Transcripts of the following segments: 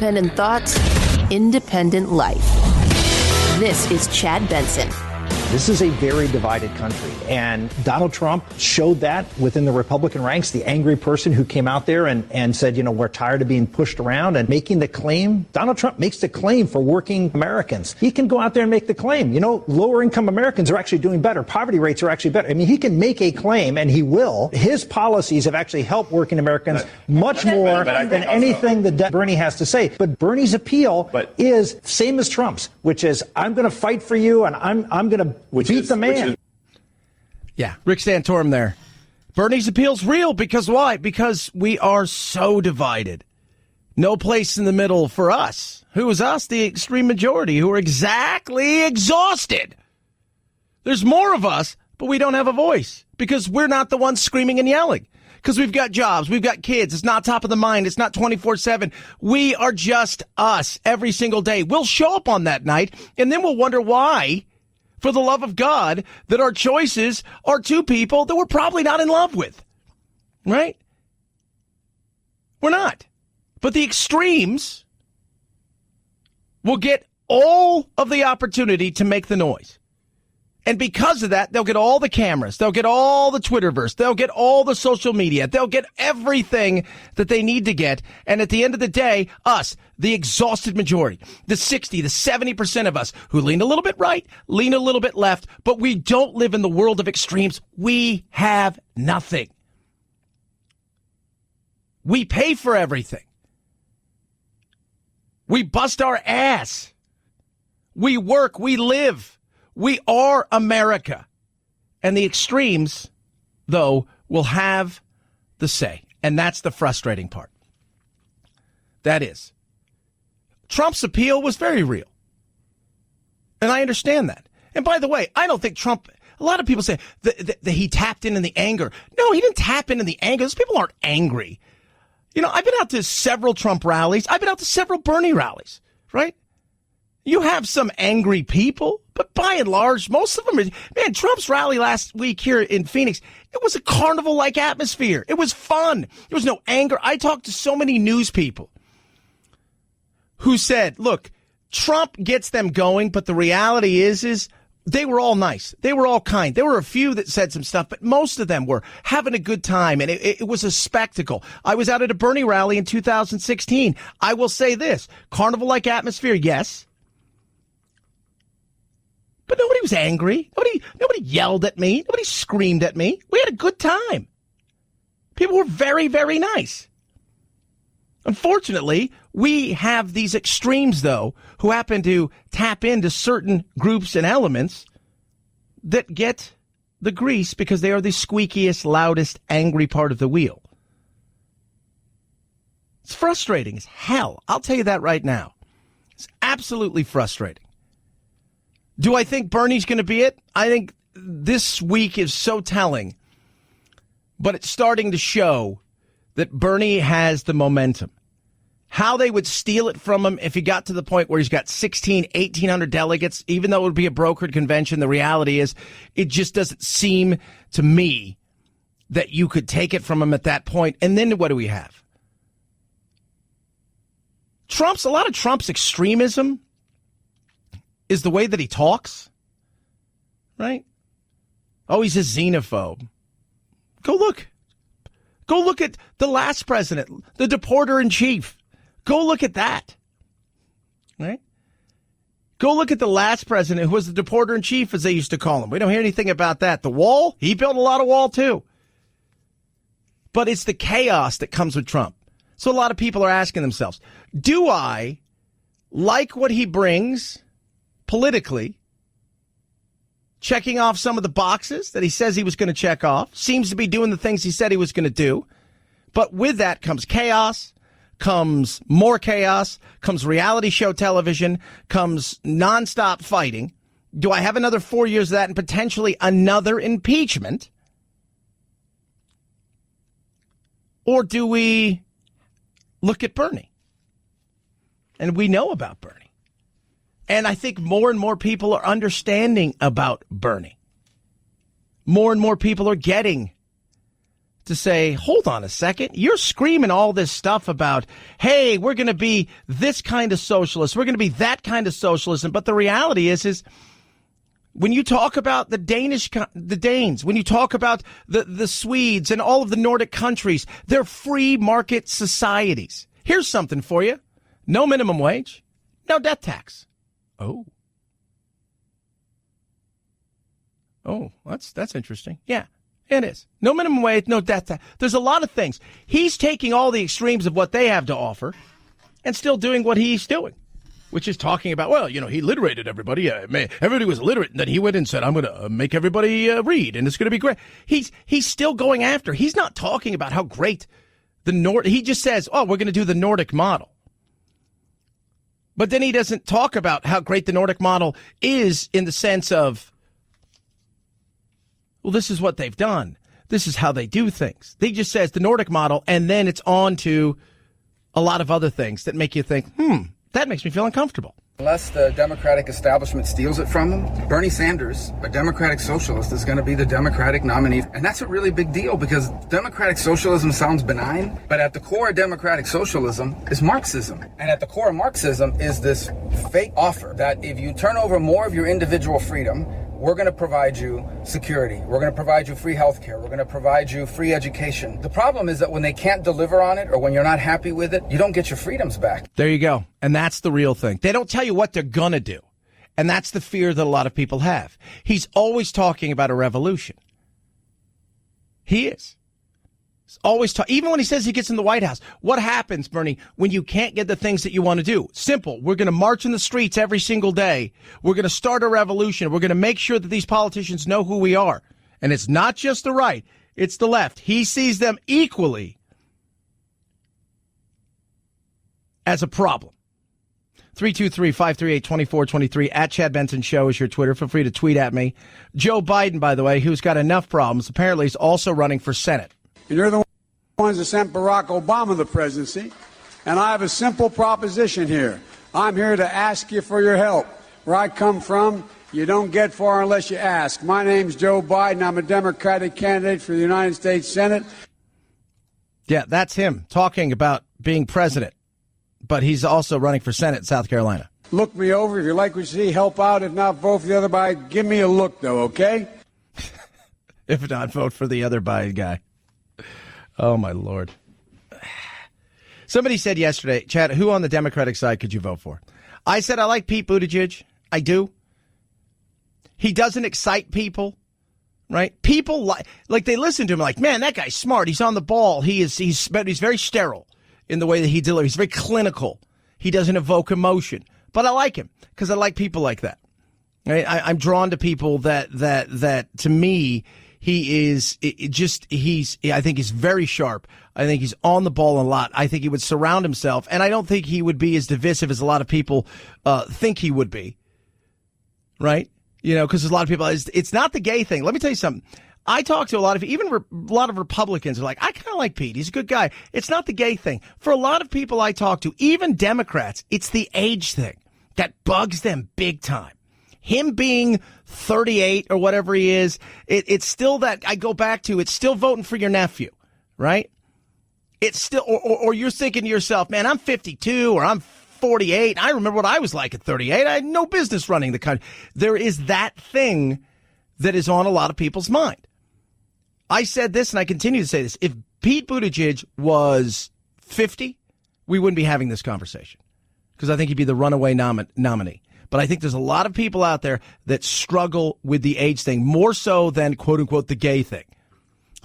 independent thoughts, independent life. This is Chad Benson. This is a very divided country, and Donald Trump showed that within the Republican ranks, the angry person who came out there and said, we're tired of being pushed around and making the claim. Donald Trump makes the claim for working Americans. He can go out there and make the claim. Lower income Americans are actually doing better. Poverty rates are actually better. I mean, he can make a claim, and he will. His policies have actually helped working Americans much more than anything that Bernie has to say. But Bernie's appeal is same as Trump's, which is, I'm going to fight for you, and I'm going to beat the man. Yeah, Rick Santorum there. Bernie's appeal's real because why? Because we are so divided. No place in the middle for us. Who is us? The extreme majority who are exactly exhausted. There's more of us, but we don't have a voice because we're not the ones screaming and yelling. Because we've got jobs, we've got kids. It's not top of the mind. It's not 24/7. We are just us every single day. We'll show up on that night, and then we'll wonder why, for the love of God, that our choices are two people that we're probably not in love with. Right? We're not. But the extremes will get all of the opportunity to make the noise. And because of that, they'll get all the cameras. They'll get all the Twitterverse. They'll get all the social media. They'll get everything that they need to get. And at the end of the day, us, the exhausted majority, the 60, the 70% of us who lean a little bit right, lean a little bit left, but we don't live in the world of extremes. We have nothing. We pay for everything. We bust our ass. We work. We live. We are America. And the extremes, though, will have the say. And that's the frustrating part. That is. Trump's appeal was very real. And I understand that. And by the way, I don't think Trump, a lot of people say that he tapped into the anger. No, he didn't tap into the anger. Those people aren't angry. I've been out to several Trump rallies. I've been out to several Bernie rallies, right? You have some angry people, but by and large, most of them are, man, Trump's rally last week here in Phoenix, it was a carnival-like atmosphere. It was fun. There was no anger. I talked to so many news people who said, look, Trump gets them going, but the reality is they were all nice. They were all kind. There were a few that said some stuff, but most of them were having a good time, and it was a spectacle. I was out at a Bernie rally in 2016. I will say this, carnival-like atmosphere, yes. But nobody was angry. Nobody yelled at me. Nobody screamed at me. We had a good time. People were very, very nice. Unfortunately, we have these extremes, though, who happen to tap into certain groups and elements that get the grease because they are the squeakiest, loudest, angry part of the wheel. It's frustrating as hell. I'll tell you that right now. It's absolutely frustrating. Do I think Bernie's going to be it? I think this week is so telling, but it's starting to show that Bernie has the momentum. How they would steal it from him if he got to the point where he's got 1,800 delegates, even though it would be a brokered convention, the reality is it just doesn't seem to me that you could take it from him at that point. And then what do we have? A lot of Trump's extremism is the way that he talks, right? Oh, he's a xenophobe. Go look at the last president, the deporter-in-chief. Go look at that, right? Go look at the last president who was the deporter-in-chief, as they used to call him. We don't hear anything about that. The wall, he built a lot of wall, too. But it's the chaos that comes with Trump. So a lot of people are asking themselves, do I like what he brings politically, checking off some of the boxes that he says he was going to check off, seems to be doing the things he said he was going to do. But with that comes chaos, comes more chaos, comes reality show television, comes nonstop fighting. Do I have another 4 years of that and potentially another impeachment? Or do we look at Bernie? And we know about Bernie. And I think more and more people are understanding about Bernie. More and more people are getting to say, hold on a second, you're screaming all this stuff about, hey, we're going to be this kind of socialist, we're going to be that kind of socialism. But the reality is when you talk about the Danes, when you talk about the Swedes and all of the Nordic countries, they're free market societies. Here's something for you. No minimum wage, no death tax. Oh, that's interesting. Yeah. It is. No minimum wage, no death tax. There's a lot of things. He's taking all the extremes of what they have to offer and still doing what he's doing, which is talking about, well, he liberated everybody. Everybody was illiterate. And then he went and said, I'm going to make everybody read, and it's going to be great. He's still going after. He's not talking about how great he just says, oh, we're going to do the Nordic model. But then he doesn't talk about how great the Nordic model is in the sense of, well, this is what they've done. This is how they do things. They just says the Nordic model, and then it's on to a lot of other things that make you think, that makes me feel uncomfortable. Unless the Democratic establishment steals it from them, Bernie Sanders, a Democratic socialist, is going to be the Democratic nominee. And that's a really big deal because Democratic socialism sounds benign, but at the core of Democratic socialism is Marxism. And at the core of Marxism is this fake offer that if you turn over more of your individual freedom, we're going to provide you security. We're going to provide you free health care. We're going to provide you free education. The problem is that when they can't deliver on it or when you're not happy with it, you don't get your freedoms back. There you go. And that's the real thing. They don't tell you what they're going to do. And that's the fear that a lot of people have. He's always talking about a revolution. He is. He's always even when he says he gets in the White House. What happens, Bernie, when you can't get the things that you want to do? Simple. We're going to march in the streets every single day. We're going to start a revolution. We're going to make sure that these politicians know who we are. And it's not just the right. It's the left. He sees them equally as a problem. 323-538-2423 at Chad Benson Show is your Twitter. Feel free to tweet at me. Joe Biden, by the way, who's got enough problems, apparently is also running for Senate. And you're the ones that sent Barack Obama the presidency. And I have a simple proposition here. I'm here to ask you for your help. Where I come from, you don't get far unless you ask. My name's Joe Biden. I'm a Democratic candidate for the United States Senate. Yeah, that's him talking about being president. But he's also running for Senate in South Carolina. Look me over. If you like what you see, help out. If not, vote for the other Biden. Give me a look, though, okay? If not, vote for the other Biden guy. Oh, my Lord. Somebody said yesterday, Chad, who on the Democratic side could you vote for? I said I like Pete Buttigieg. I do. He doesn't excite people, right? People like they listen to him like, man, that guy's smart. He's on the ball. He's very sterile in the way that he delivers. He's very clinical. He doesn't evoke emotion. But I like him because I like people like that. Right? I'm drawn to people that to me, I think he's very sharp. I think he's on the ball a lot. I think he would surround himself, and I don't think he would be as divisive as a lot of people think he would be. Right? Because there's a lot of people, it's not the gay thing. Let me tell you something. I talk to a lot of Republicans are like, I kind of like Pete. He's a good guy. It's not the gay thing. For a lot of people I talk to, even Democrats, it's the age thing that bugs them big time. Him being 38 or whatever he is, it's still that I go back to, it's still voting for your nephew, right? It's still, or you're thinking to yourself, man, I'm 52 or I'm 48. I remember what I was like at 38. I had no business running the country. There is that thing that is on a lot of people's mind. I said this and I continue to say this. If Pete Buttigieg was 50, we wouldn't be having this conversation because I think he'd be the runaway nominee. But I think there's a lot of people out there that struggle with the age thing more so than, quote unquote, the gay thing.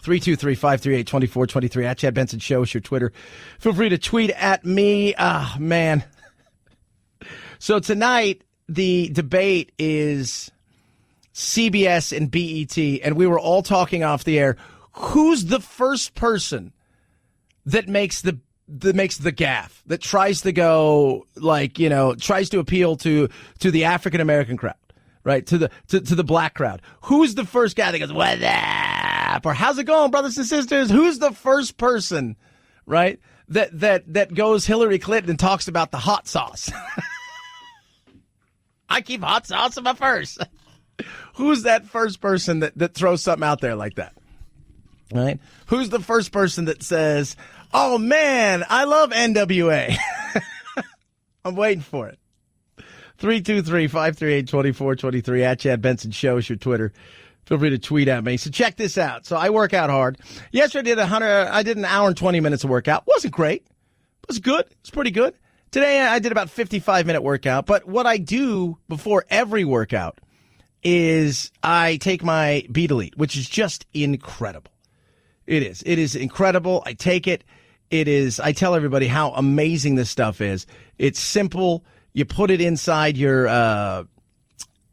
323-538-2423 at Chad Benson Show is your Twitter. Feel free to tweet at me. Ah, man. So tonight, the debate is CBS and BET, and we were all talking off the air. Who's the first person that makes the gaffe, that tries to go tries to appeal to the African American crowd, right? To the black crowd. Who's the first guy that goes, "What up?" or "How's it going, brothers and sisters?" Who's the first person, right? That goes Hillary Clinton and talks about the hot sauce. I keep hot sauce in my purse. Who's that first person that throws something out there like that? Right? Who's the first person that says, oh, man, I love NWA? I'm waiting for it. 323-538-2423 at Chad Benson Show is your Twitter. Feel free to tweet at me. So check this out. So I work out hard. Yesterday I did an hour and 20 minutes of workout. Wasn't great. It was good. It's pretty good. Today I did about 55-minute workout. But what I do before every workout is I take my Beat Elite, which is just incredible. It is. It is incredible. I take it. I tell everybody how amazing this stuff is. It's simple. You put it inside your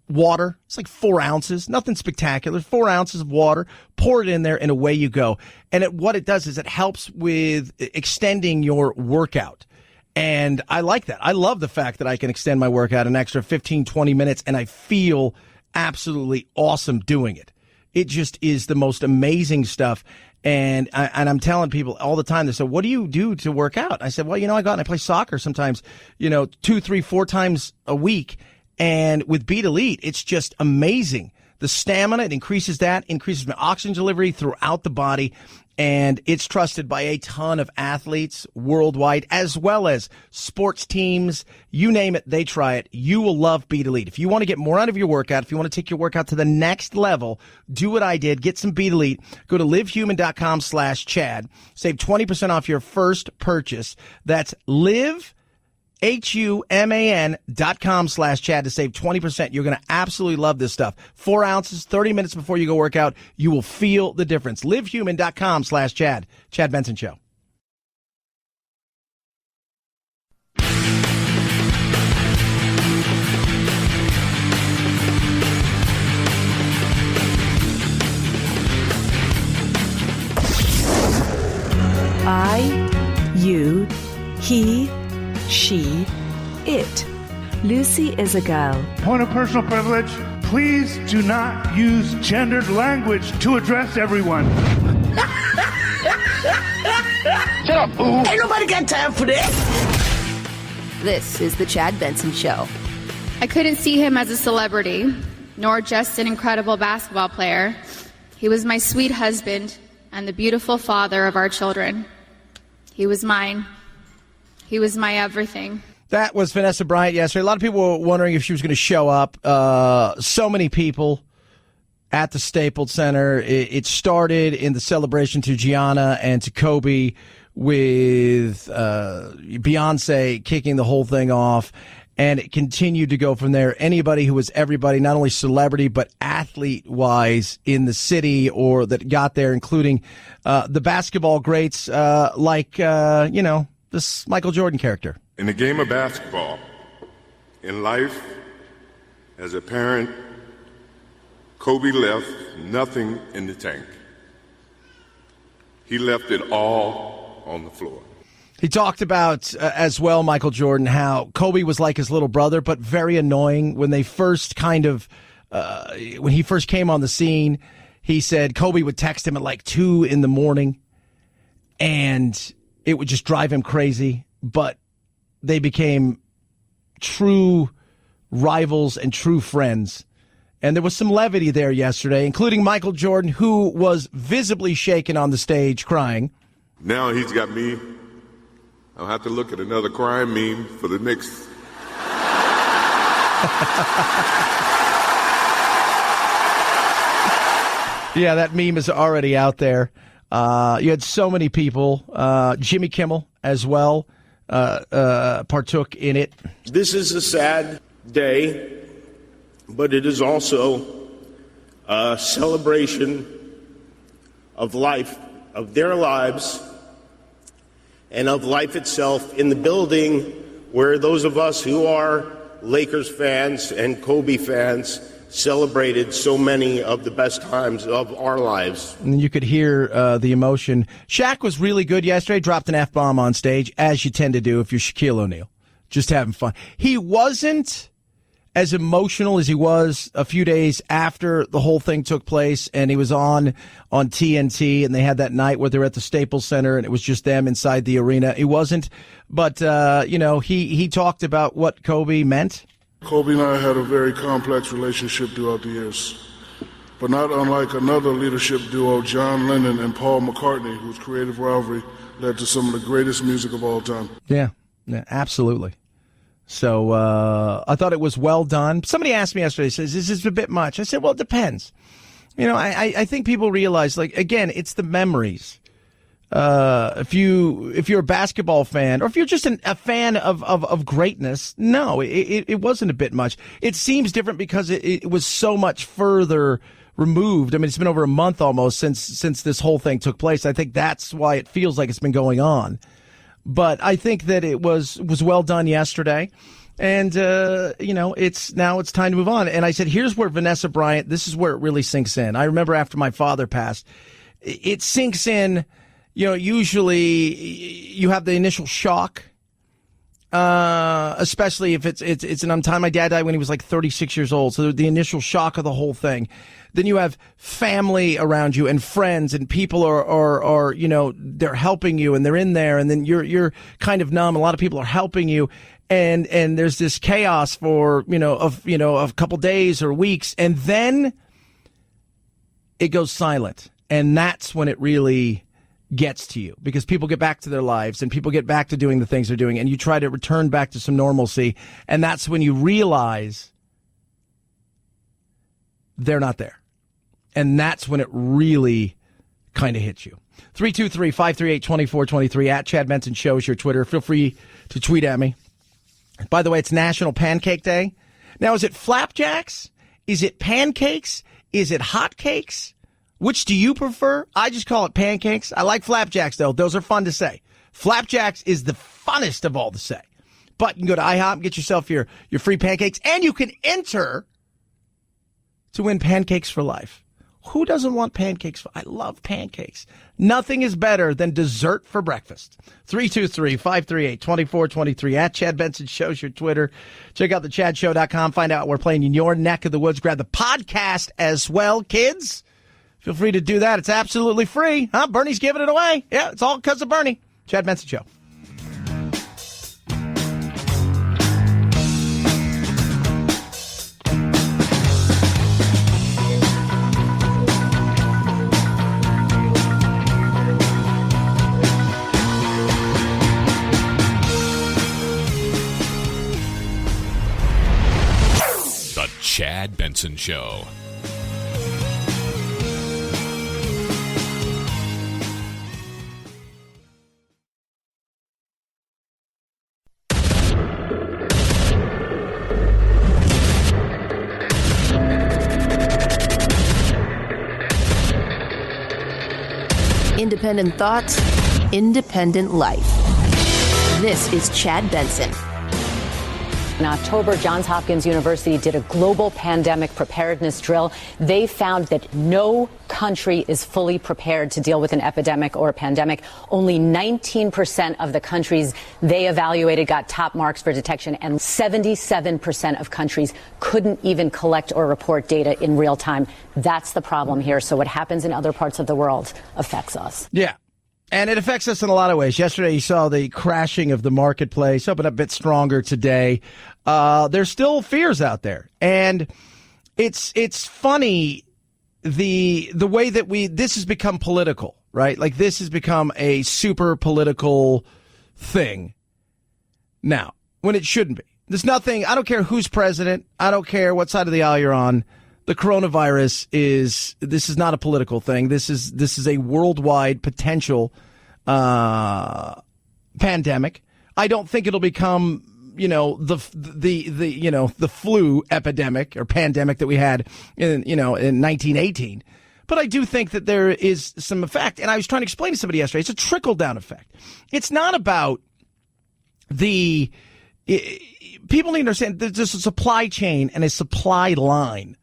water. It's like 4 ounces. Nothing spectacular. 4 ounces of water. Pour it in there, and away you go. And what it does is it helps with extending your workout. And I like that. I love the fact that I can extend my workout an extra 15, 20 minutes, and I feel absolutely awesome doing it. It just is the most amazing stuff. And I'm telling people all the time, they say, what do you do to work out? I said, well, I go out and I play soccer sometimes, 2, 3, 4 times a week. And with Beat Elite, it's just amazing. The stamina, it increases my oxygen delivery throughout the body. And it's trusted by a ton of athletes worldwide, as well as sports teams. You name it, they try it. You will love Beat Elite. If you want to get more out of your workout, if you want to take your workout to the next level, do what I did. Get some Beat Elite. Go to livehuman.com/Chad. Save 20% off your first purchase. That's HUMAN.com/Chad to save 20%. You're going to absolutely love this stuff. 4 ounces, 30 minutes before you go work out. You will feel the difference. LiveHuman.com/Chad. Chad Benson Show. I, you, he, she, it. Lucy is a girl. Point of personal privilege. Please do not use gendered language to address everyone. Shut up, boo. Ain't nobody got time for this. This is the Chad Benson Show. I couldn't see him as a celebrity, nor just an incredible basketball player. He was my sweet husband and the beautiful father of our children. He was mine. He was my everything. That was Vanessa Bryant yesterday. A lot of people were wondering if she was going to show up. So many people at the Staples Center. It started in the celebration to Gianna and to Kobe with Beyonce kicking the whole thing off. And it continued to go from there. Anybody who was everybody, not only celebrity, but athlete-wise in the city or that got there, including the basketball greats like this Michael Jordan character. In the game of basketball, in life, as a parent, Kobe left nothing in the tank. He left it all on the floor. He talked about, as well, Michael Jordan, how Kobe was like his little brother, but very annoying. When they first when he first came on the scene, he said Kobe would text him at like 2 a.m, and it would just drive him crazy. But they became true rivals and true friends. And there was some levity there yesterday, including Michael Jordan, who was visibly shaken on the stage, crying. Now he's got me. I'll have to look at another crime meme for the next. Yeah, that meme is already out there. You had so many people. Jimmy Kimmel as well partook in it. This is a sad day, but it is also a celebration of life, of their lives, and of life itself in the building where those of us who are Lakers fans and Kobe fans celebrated so many of the best times of our lives. And you could hear the emotion. Shaq was really good yesterday, dropped an F-bomb on stage, as you tend to do if you're Shaquille O'Neal. Just having fun. He wasn't as emotional as he was a few days after the whole thing took place, and he was on TNT, and they had that night where they were at the Staples Center, and it was just them inside the arena. It wasn't, but, he talked about what Kobe meant. Kobe and I had a very complex relationship throughout the years. but not unlike another leadership duo, John Lennon and Paul McCartney, whose creative rivalry led to some of the greatest music of all time. Yeah, absolutely. So I thought it was well done. Somebody asked me yesterday, says, is this a bit much? I said, well, it depends. You know, I think people realize, like, again, it's the memories. If you're a basketball fan, or if you're just a fan of greatness, no, it wasn't a bit much. It seems different because it was so much further removed. I mean, it's been over a month almost since this whole thing took place. I think that's why it feels like it's been going on. But I think that it was well done yesterday. And, it's time to move on. And I said, here's where Vanessa Bryant, this is where it really sinks in. I remember after my father passed, it sinks in, usually you have the initial shock, especially if it's an untimely. My dad died when he was like 36 years old. So the initial shock of the whole thing. Then you have family around you and friends and people are they're helping you and they're in there, and then you're kind of numb. A lot of people are helping you. And there's this chaos for, a couple days or weeks, and then it goes silent. And that's when it really gets to you, because people get back to their lives and people get back to doing the things they're doing, and you try to return back to some normalcy. And that's when you realize they're not there. And that's when it really kind of hits you. 323-538-2423 at Chad Benson Show is your Twitter. Feel free to tweet at me. By the way, it's National Pancake Day. Now, is it flapjacks? Is it pancakes? Is it hotcakes? Which do you prefer? I just call it pancakes. I like flapjacks, though. Those are fun to say. Flapjacks is the funnest of all to say. But you can go to Ihop and get yourself your free pancakes, and you can enter to win pancakes for life. Who doesn't want pancakes? I love pancakes. Nothing is better than dessert for breakfast. 323-538-2423 at Chad Benson Show's your Twitter. Check out thechadshow.com. Find out we're playing in your neck of the woods. Grab the podcast as well, kids. Feel free to do that. It's absolutely free. Huh? Bernie's giving it away. Yeah, it's all because of Bernie. Chad Benson Show. Chad Benson Show. Independent thoughts, independent life. This is Chad Benson. In October, Johns Hopkins University did a global pandemic preparedness drill. They found that no country is fully prepared to deal with an epidemic or a pandemic. Only 19% of the countries they evaluated got top marks for detection, and 77% of countries couldn't even collect or report data in real time. That's the problem here. So what happens in other parts of the world affects us. Yeah. And it affects us in a lot of ways. Yesterday, you saw the crashing of the marketplace, open up a bit stronger today. There's still fears out there. And it's funny, the way that this has become political, right? Like, this has become a super political thing now, when it shouldn't be. There's nothing, I don't care who's president. I don't care what side of the aisle you're on. The coronavirus this is not a political thing. This is a worldwide potential pandemic. I don't think it'll become, the flu epidemic or pandemic that we had in 1918. But I do think that there is some effect. And I was trying to explain to somebody yesterday, it's a trickle down effect. It's not about people need to understand there's a supply chain and a supply line.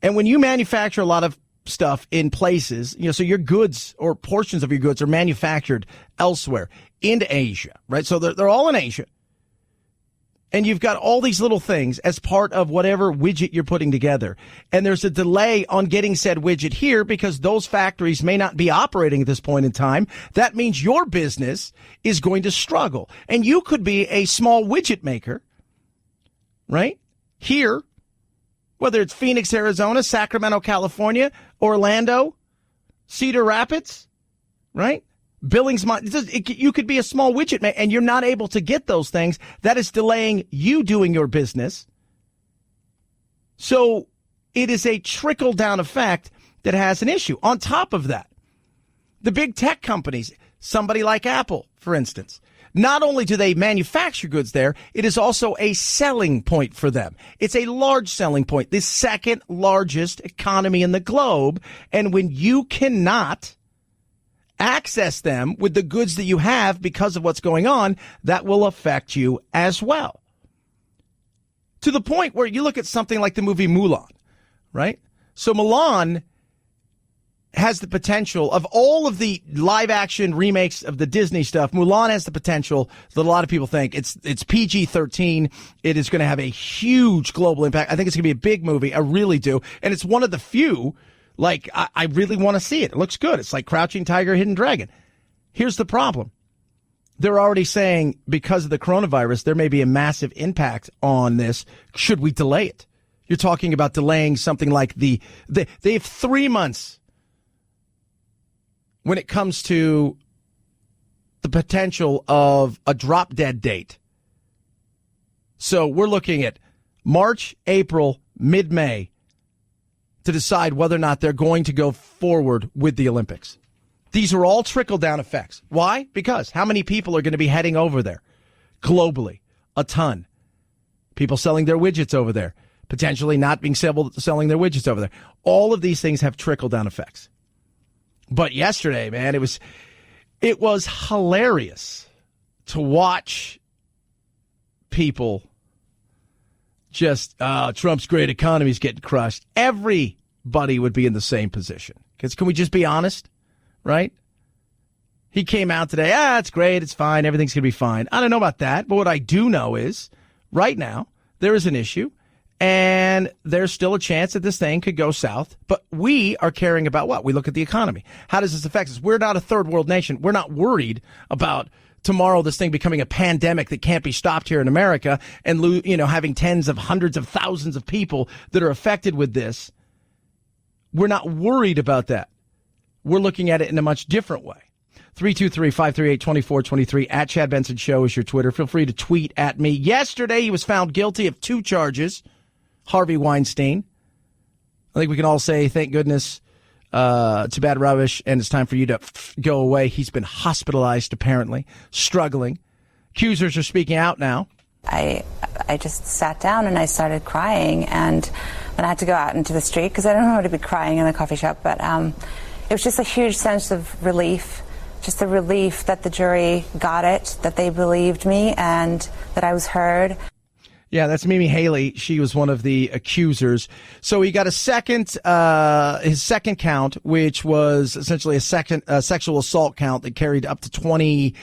And when you manufacture a lot of stuff in places, so your goods or portions of your goods are manufactured elsewhere into Asia, right? So they're all in Asia. And you've got all these little things as part of whatever widget you're putting together. And there's a delay on getting said widget here because those factories may not be operating at this point in time. That means your business is going to struggle. And you could be a small widget maker, right? Here. whether it's Phoenix, Arizona, Sacramento, California, Orlando, Cedar Rapids, right? Billings, you could be a small widget man, and you're not able to get those things. That is delaying you doing your business. So it is a trickle-down effect that has an issue. On top of that, the big tech companies, somebody like Apple, for instance, not only do they manufacture goods there, it is also a selling point for them. It's a large selling point, the second largest economy in the globe. And when you cannot access them with the goods that you have because of what's going on, that will affect you as well. To the point where you look at something like the movie Mulan, right? So Mulan has the potential of all of the live action remakes of the Disney stuff. Mulan has the potential that a lot of people think it's PG-13. It is going to have a huge global impact. I think it's going to be a big movie. I really do. And it's one of the few, like, I really want to see it. It looks good. It's like Crouching Tiger, Hidden Dragon. Here's the problem. They're already saying because of the coronavirus, there may be a massive impact on this. Should we delay it? You're talking about delaying something like they have 3 months when it comes to the potential of a drop dead date. So we're looking at March, April, mid-May to decide whether or not they're going to go forward with the Olympics. These are all trickle-down effects. Why? Because how many people are going to be heading over there globally? A ton. People selling their widgets over there, potentially not being selling their widgets over there. All of these things have trickle-down effects. But yesterday, man, it was hilarious to watch people just, Trump's great economy is getting crushed. Everybody would be in the same position. Because can we just be honest, right? He came out today, it's great, it's fine, everything's going to be fine. I don't know about that, but what I do know is right now there is an issue. And there's still a chance that this thing could go south. But we are caring about what? We look at the economy. How does this affect us? We're not a third world nation. We're not worried about tomorrow this thing becoming a pandemic that can't be stopped here in America and, having tens of hundreds of thousands of people that are affected with this. We're not worried about that. We're looking at it in a much different way. 323-538-2423 at Chad Benson Show is your Twitter. Feel free to tweet at me. Yesterday, he was found guilty of 2 charges. Harvey Weinstein. I think we can all say, thank goodness, too bad rubbish, and it's time for you to go away. He's been hospitalized, apparently, struggling. Accusers are speaking out now. I just sat down and I started crying, and then I had to go out into the street because I don't know how to be crying in a coffee shop, but it was just a huge sense of relief, just the relief that the jury got it, that they believed me, and that I was heard. Yeah, that's Mimi Haley. She was one of the accusers. So he got his second count, which was essentially a sexual assault count that carried up to 20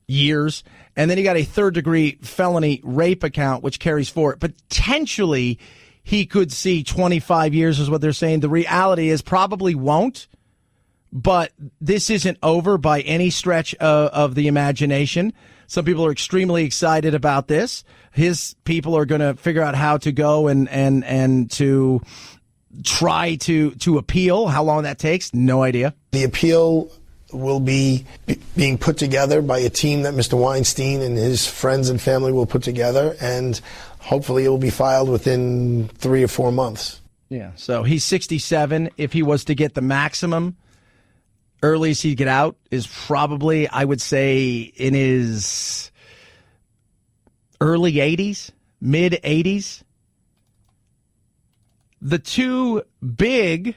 years. And then he got a third-degree felony rape account, which carries 4. Potentially, he could see 25 years is what they're saying. The reality is probably won't. But this isn't over by any stretch of the imagination. Some people are extremely excited about this. His people are going to figure out how to go and to try to appeal. How long that takes, no idea. The appeal will be being put together by a team that Mr. Weinstein and his friends and family will put together, and hopefully it will be filed within 3 or 4 months. Yeah, so he's 67. If he was to get the maximum, earliest he'd get out is probably, I would say, in his early 80s, mid 80s. The two big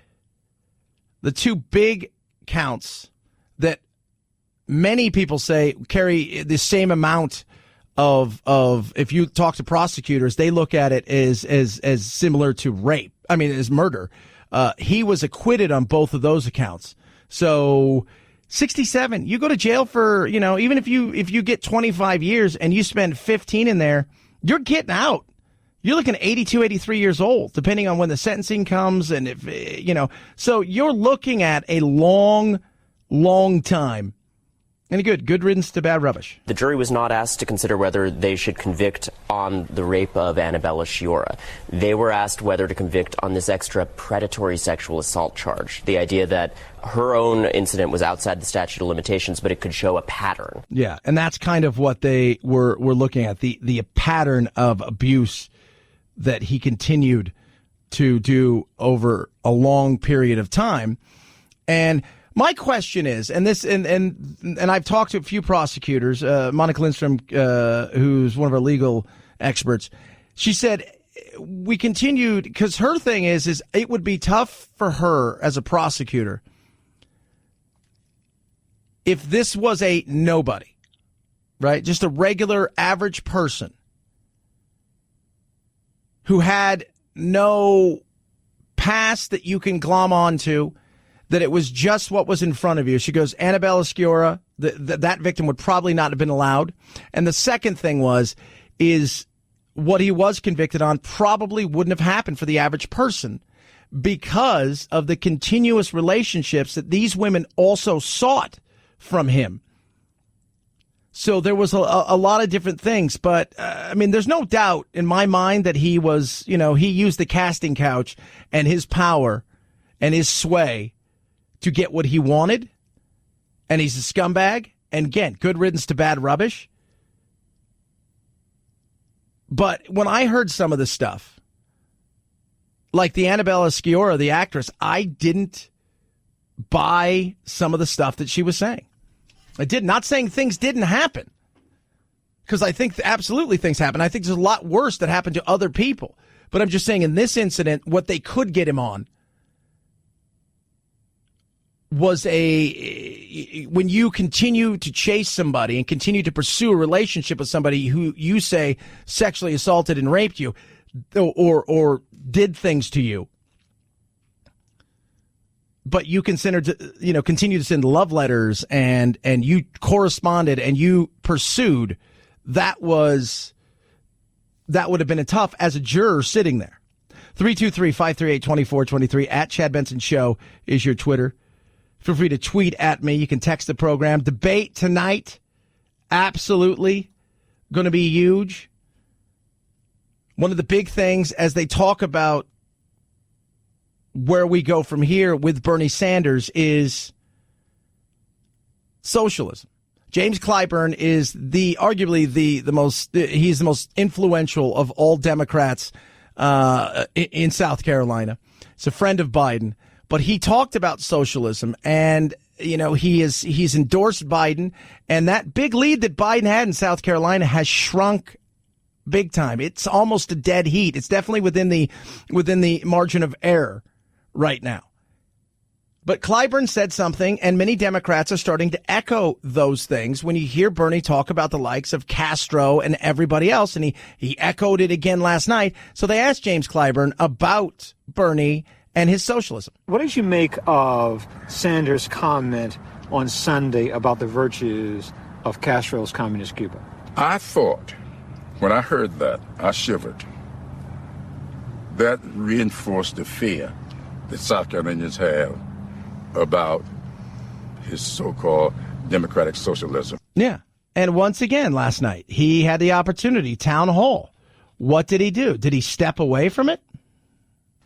counts that many people say carry the same amount of if you talk to prosecutors, they look at it as similar to rape. I mean, as murder. He was acquitted on both of those accounts. So 67, you go to jail for, even if you get 25 years and you spend 15 in there, you're getting out. You're looking at 82, 83 years old, depending on when the sentencing comes. And if, so you're looking at a long, long time Any good riddance to bad rubbish. The jury was not asked to consider whether they should convict on the rape of Annabella Sciorra. They were asked whether to convict on this extra predatory sexual assault charge. The idea that her own incident was outside the statute of limitations, but it could show a pattern. Yeah, and that's kind of what they were looking at, the pattern of abuse that he continued to do over a long period of time. And my question is, and I've talked to a few prosecutors, Monica Lindstrom, who's one of our legal experts. She said we continued because her thing is it would be tough for her as a prosecutor if this was a nobody, right? Just a regular average person who had no past that you can glom onto, that it was just what was in front of you. She goes, Annabella Sciorra, that victim would probably not have been allowed. And the second thing is what he was convicted on probably wouldn't have happened for the average person because of the continuous relationships that these women also sought from him. So there was a lot of different things, but I mean, there's no doubt in my mind that he was, he used the casting couch and his power and his sway to get what he wanted, and he's a scumbag. And again, good riddance to bad rubbish. But when I heard some of the stuff, like the Annabella Sciorra, the actress, I didn't buy some of the stuff that she was saying. I did. Not saying things didn't happen, because I think absolutely things happen. I think there's a lot worse that happened to other people. But I'm just saying in this incident, what they could get him on was when you continue to chase somebody and continue to pursue a relationship with somebody who you say sexually assaulted and raped you or did things to you, but you continue to send love letters and you corresponded and you pursued, that would have been tough as a juror sitting there. 323-538-2423 at Chad Benson Show is your Twitter. Feel free to tweet at me. You can text the program. Debate tonight, absolutely going to be huge. One of the big things as they talk about where we go from here with Bernie Sanders is socialism. James Clyburn is arguably the most influential of all Democrats in South Carolina. He's a friend of Biden. But he talked about socialism, and he's endorsed Biden, and that big lead that Biden had in South Carolina has shrunk big time. It's almost a dead heat. It's definitely within the margin of error right now. But Clyburn said something, and many Democrats are starting to echo those things when you hear Bernie talk about the likes of Castro and everybody else, and he echoed it again last night. So they asked James Clyburn about Bernie and his socialism. What did you make of Sanders' comment on Sunday about the virtues of Castro's communist Cuba? I thought, when I heard that, I shivered. That reinforced the fear that South Carolinians have about his so-called democratic socialism. Yeah. And once again, last night, he had the opportunity, town hall. What did he do? Did he step away from it?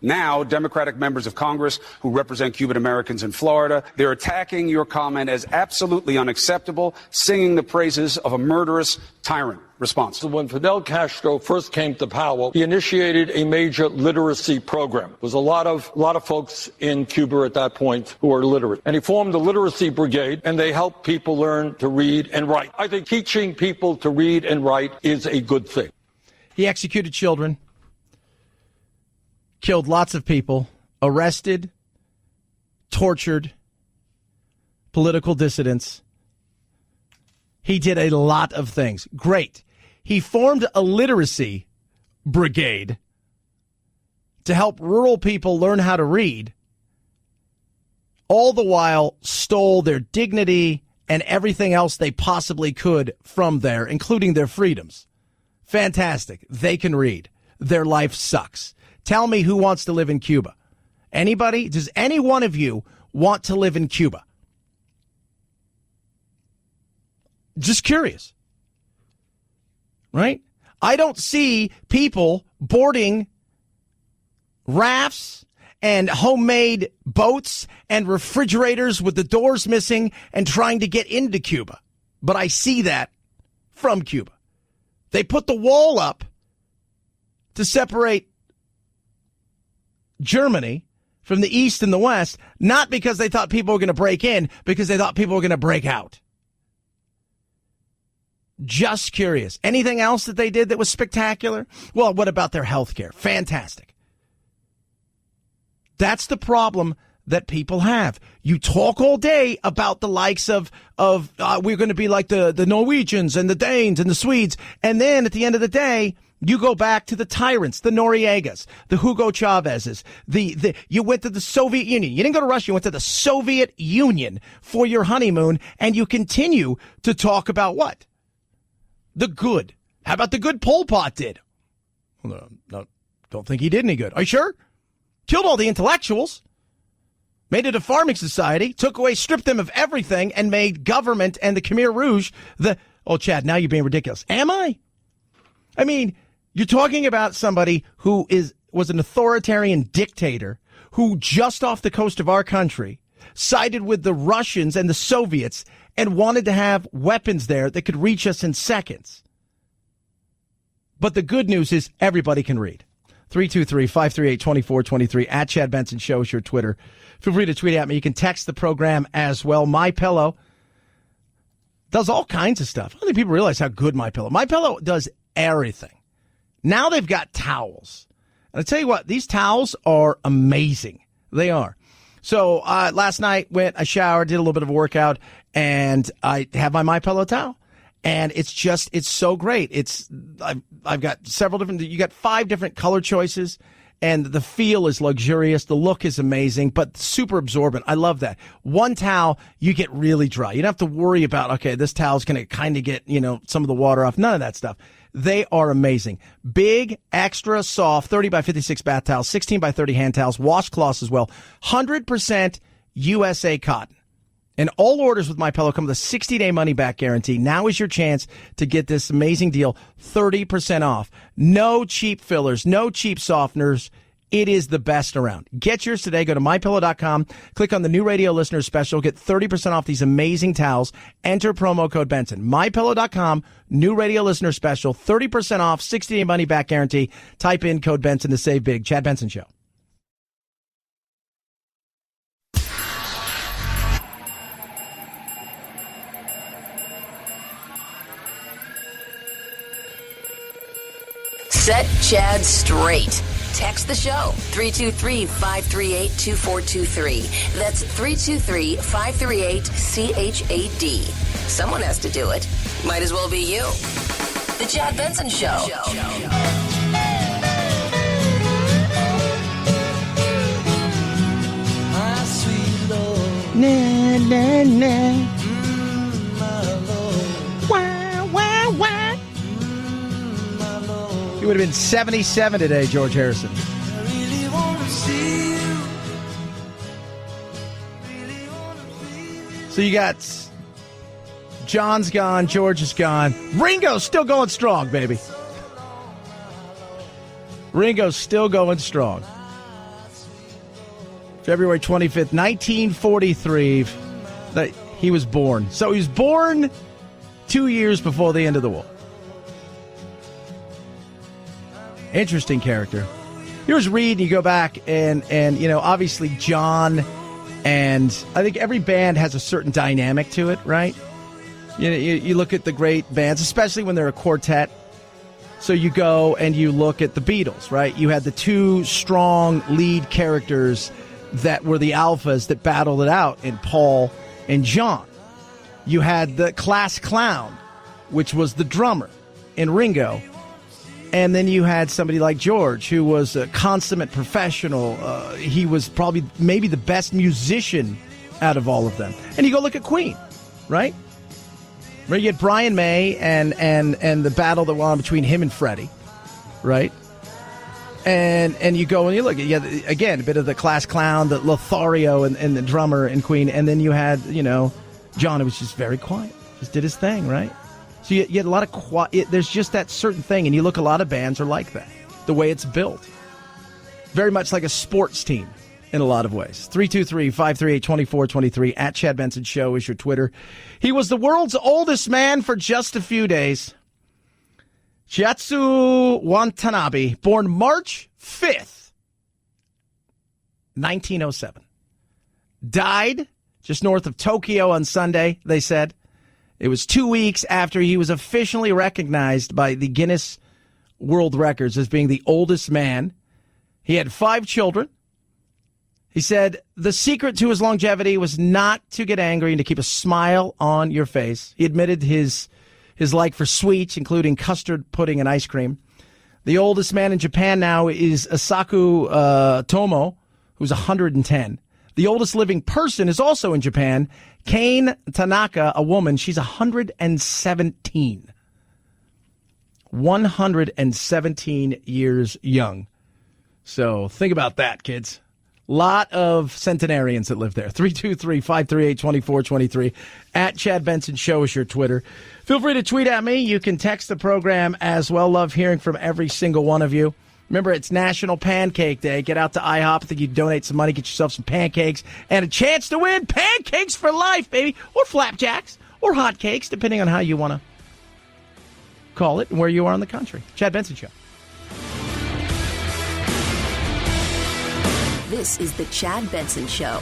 Now, Democratic members of Congress who represent Cuban Americans in Florida, they're attacking your comment as absolutely unacceptable, singing the praises of a murderous tyrant. Response. When Fidel Castro first came to power, he initiated a major literacy program. There was a lot of folks in Cuba at that point who were literate. And he formed the literacy brigade, and they helped people learn to read and write. I think teaching people to read and write is a good thing. He executed children. Killed lots of people, arrested, tortured, political dissidents. He did a lot of things. Great. He formed a literacy brigade to help rural people learn how to read, all the while stole their dignity and everything else they possibly could from there, including their freedoms. Fantastic. They can read. Their life sucks. Tell me who wants to live in Cuba. Anybody? Does any one of you want to live in Cuba? Just curious. Right? I don't see people boarding rafts and homemade boats and refrigerators with the doors missing and trying to get into Cuba. But I see that from Cuba. They put the wall up to separate Germany from the East and the West, not because they thought people were going to break in, because they thought people were going to break out. Just curious. Anything else that they did that was spectacular? Well, what about their health care? Fantastic. That's the problem that people have. You talk all day about the likes of we're going to be like the Norwegians and the Danes and the Swedes. And then at the end of the day, you go back to the tyrants, the Noriegas, the Hugo Chavezes, you went to the Soviet Union. You didn't go to Russia. You went to the Soviet Union for your honeymoon. And you continue to talk about what? The good. How about the good Pol Pot did? No, don't think he did any good. Are you sure? Killed all the intellectuals, made it a farming society, stripped them of everything, and made government and the Khmer Rouge Chad, now you're being ridiculous. Am I? I mean, you're talking about somebody who was an authoritarian dictator who just off the coast of our country sided with the Russians and the Soviets and wanted to have weapons there that could reach us in seconds. But the good news is everybody can read. 323-538-2423 at Chad Benson Show is your Twitter. Feel free to tweet at me. You can text the program as well. MyPillow does all kinds of stuff. I don't think people realize how good MyPillow does everything. Now they've got towels. And I tell you what, these towels are amazing. They are. So last night I showered, did a little bit of a workout, and I have my MyPillow towel. And it's so great. I've got several different, you got 5 different color choices, and the feel is luxurious. The look is amazing, but super absorbent. I love that. One towel, you get really dry. You don't have to worry about, okay, this towel's going to kind of get, some of the water off. None of that stuff. They are amazing. Big, extra soft, 30 by 56 bath towels, 16 by 30 hand towels, washcloths as well. 100% USA cotton. And all orders with MyPillow come with a 60-day money-back guarantee. Now is your chance to get this amazing deal, 30% off. No cheap fillers, no cheap softeners. It is the best around. Get yours today. Go to MyPillow.com. Click on the new radio listener special. Get 30% off these amazing towels. Enter promo code Benson. MyPillow.com, new radio listener special, 30% off, 60-day money-back guarantee. Type in code Benson to save big. Chad Benson Show. Set Chad straight. Text the show, 323-538-2423. That's 323-538-CHAD. Someone has to do it. Might as well be you. The Chad Benson Show. My sweet Lord. Na, na, na. You would have been 77 today, George Harrison. I really want to see you. So you got John's gone, George is gone. Ringo's still going strong, baby. Ringo's still going strong. February 25th, 1943, he was born. So he was born 2 years before the end of the war. Interesting character. Here's Reed, you go back and obviously John, and I think every band has a certain dynamic to it, right? You look at the great bands, especially when they're a quartet. So you go and you look at the Beatles, right? You had the 2 strong lead characters that were the alphas that battled it out in Paul and John. You had the class clown, which was the drummer in Ringo. And then you had somebody like George, who was a consummate professional. He was probably maybe the best musician out of all of them. And you go look at Queen, right? Where you get Brian May and the battle that went on between him and Freddie, right? And you go and you look at, again, a bit of the class clown, the Lothario and the drummer in Queen. And then you had, John, who was just very quiet. Just did his thing, right? So you had a lot of there's just that certain thing, and you look, a lot of bands are like that, the way it's built. Very much like a sports team in a lot of ways. 323-538-2423 at Chad Benson Show is your Twitter. He was the world's oldest man for just a few days. Shiatsu Watanabe, born March 5th, 1907. Died just north of Tokyo on Sunday, they said. It was 2 weeks after he was officially recognized by the Guinness World Records as being the oldest man. He had 5 children. He said the secret to his longevity was not to get angry and to keep a smile on your face. He admitted his like for sweets, including custard, pudding, and ice cream. The oldest man in Japan now is Asaku Tomo, who's 110. The oldest living person is also in Japan, Kane Tanaka, a woman. She's 117. 117 years young. So think about that, kids. Lot of centenarians that live there. 323-538-2423. At Chad Benson Show is your Twitter. Feel free to tweet at me. You can text the program as well. Love hearing from every single one of you. Remember, it's National Pancake Day. Get out to Ihop. I think you donate some money, get yourself some pancakes, and a chance to win pancakes for life, baby. Or flapjacks, or hotcakes, depending on how you want to call it and where you are in the country. Chad Benson Show. This is the Chad Benson Show.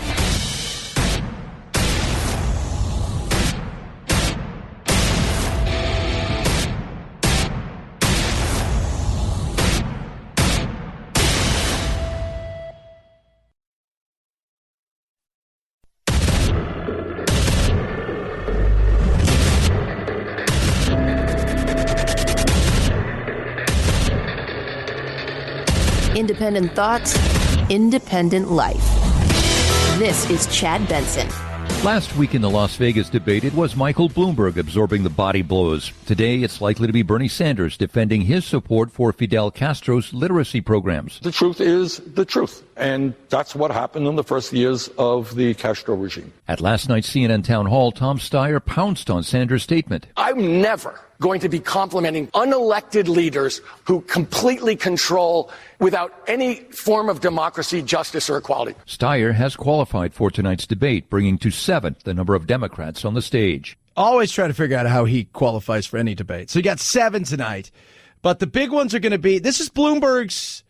Independent thoughts, independent life. This is Chad Benson. Last week in the Las Vegas debate, it was Michael Bloomberg absorbing the body blows. Today, it's likely to be Bernie Sanders defending his support for Fidel Castro's literacy programs. The truth is the truth. And that's what happened in the first years of the Castro regime. At last night's CNN town hall, Tom Steyer pounced on Sanders' statement. I'm never going to be complimenting unelected leaders who completely control without any form of democracy, justice, or equality. Steyer has qualified for tonight's debate, bringing to 7 the number of Democrats on the stage. Always try to figure out how he qualifies for any debate. So you got 7 tonight. But the big ones are going to be, this is Bloomberg's